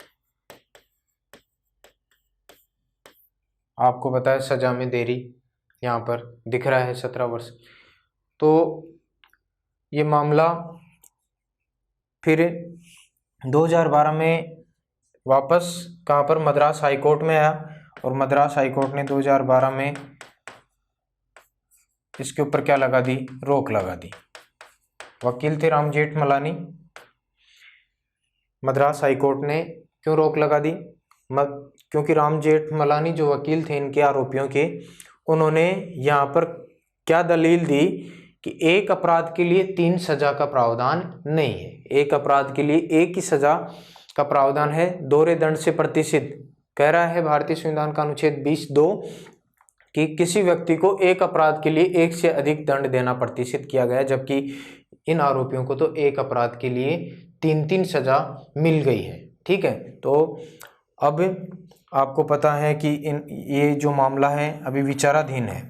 आपको बताया सजा में देरी, यहाँ पर दिख रहा है 17 वर्ष। तो ये मामला फिर 2012 में वापस कहाँ पर? मद्रास हाई कोर्ट में आया। और मद्रास हाई कोर्ट ने 2012 में इसके ऊपर क्या लगा दी? रोक लगा दी। वकील थे राम जेठमलानी। मद्रास हाई कोर्ट ने क्यों रोक लगा दी? क्योंकि राम जेठमलानी जो वकील थे इनके आरोपियों के, उन्होंने यहाँ पर क्या दलील दी कि एक अपराध के लिए 3 सजा का प्रावधान नहीं है। एक अपराध के लिए एक ही सजा का प्रावधान है, दोहरे दंड से प्रतिषिद्ध। कह रहा है भारतीय संविधान का अनुच्छेद 20(2) कि किसी व्यक्ति को एक अपराध के लिए एक से अधिक दंड देना प्रतिषिद्ध किया गया, जबकि इन आरोपियों को तो एक अपराध के लिए 3-3 सजा मिल गई है। ठीक है। तो अब आपको पता है कि ये जो मामला है अभी विचाराधीन है।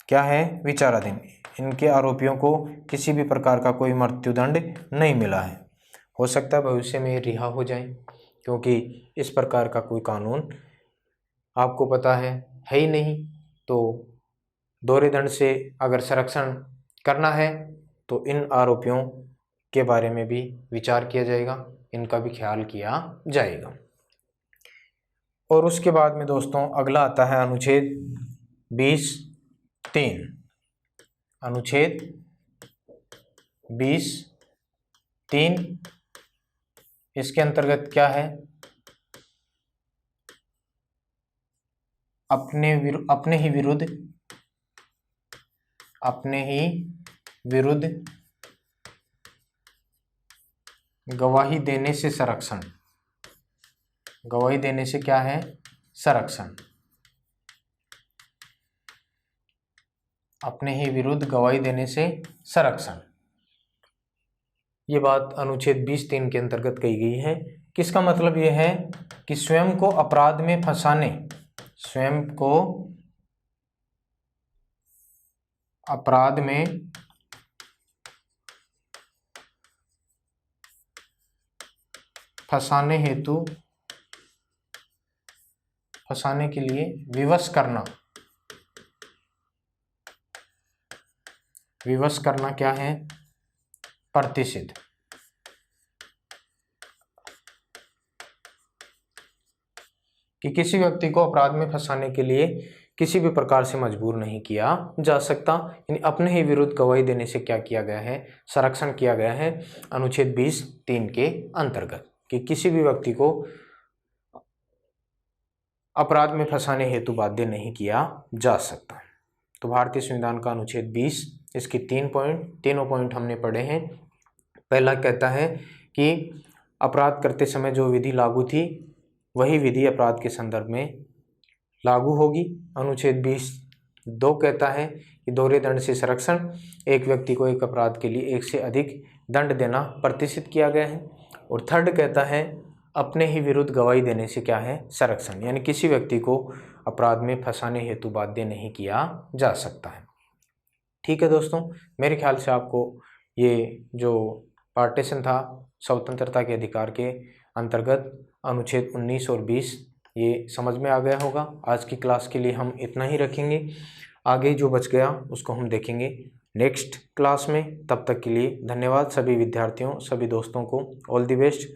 क्या है? विचाराधीन। इनके आरोपियों को किसी भी प्रकार का कोई मृत्युदंड नहीं मिला है। हो सकता है भविष्य में रिहा हो जाए, क्योंकि इस प्रकार का कोई कानून आपको पता है ही नहीं। तो दोहरे दंड से अगर संरक्षण करना है तो इन आरोपियों के बारे में भी विचार किया जाएगा, इनका भी ख्याल किया जाएगा। और उसके बाद में दोस्तों अगला आता है अनुच्छेद 20(3). अनुच्छेद 20(3) इसके अंतर्गत क्या है? अपने ही विरुद्ध गवाही देने से संरक्षण। गवाही देने से क्या है? संरक्षण। अपने ही विरुद्ध गवाही देने से संरक्षण। ये बात अनुच्छेद 20(3) के अंतर्गत कही गई है। किसका मतलब यह है कि स्वयं को अपराध में फंसाने, स्वयं को अपराध में फंसाने के लिए विवश करना क्या है? प्रतिषिद्ध। कि किसी व्यक्ति को अपराध में फंसाने के लिए किसी भी प्रकार से मजबूर नहीं किया जा सकता। यानी अपने ही विरुद्ध गवाही देने से क्या किया गया है? संरक्षण किया गया है अनुच्छेद 20(3) के अंतर्गत, कि किसी भी व्यक्ति को अपराध में फंसाने हेतु बाध्य नहीं किया जा सकता। तो भारतीय संविधान का अनुच्छेद 20, इसकी तीनों पॉइंट हमने पढ़े हैं। पहला कहता है कि अपराध करते समय जो विधि लागू थी वही विधि अपराध के संदर्भ में लागू होगी। अनुच्छेद 20(2) कहता है कि दोहरे दंड से संरक्षण, एक व्यक्ति को एक अपराध के लिए एक से अधिक दंड देना प्रतिषिद्ध किया गया है। और थर्ड कहता है अपने ही विरुद्ध गवाही देने से क्या है? संरक्षण, यानी किसी व्यक्ति को अपराध में फंसाने हेतु बाध्य नहीं किया जा सकता है। ठीक है दोस्तों, मेरे ख्याल से आपको ये जो पार्टीशन था स्वतंत्रता के अधिकार के अंतर्गत अनुच्छेद 19 और 20 ये समझ में आ गया होगा। आज की क्लास के लिए हम इतना ही रखेंगे, आगे जो बच गया उसको हम देखेंगे नेक्स्ट क्लास में। तब तक के लिए धन्यवाद सभी विद्यार्थियों, सभी दोस्तों को। All the best.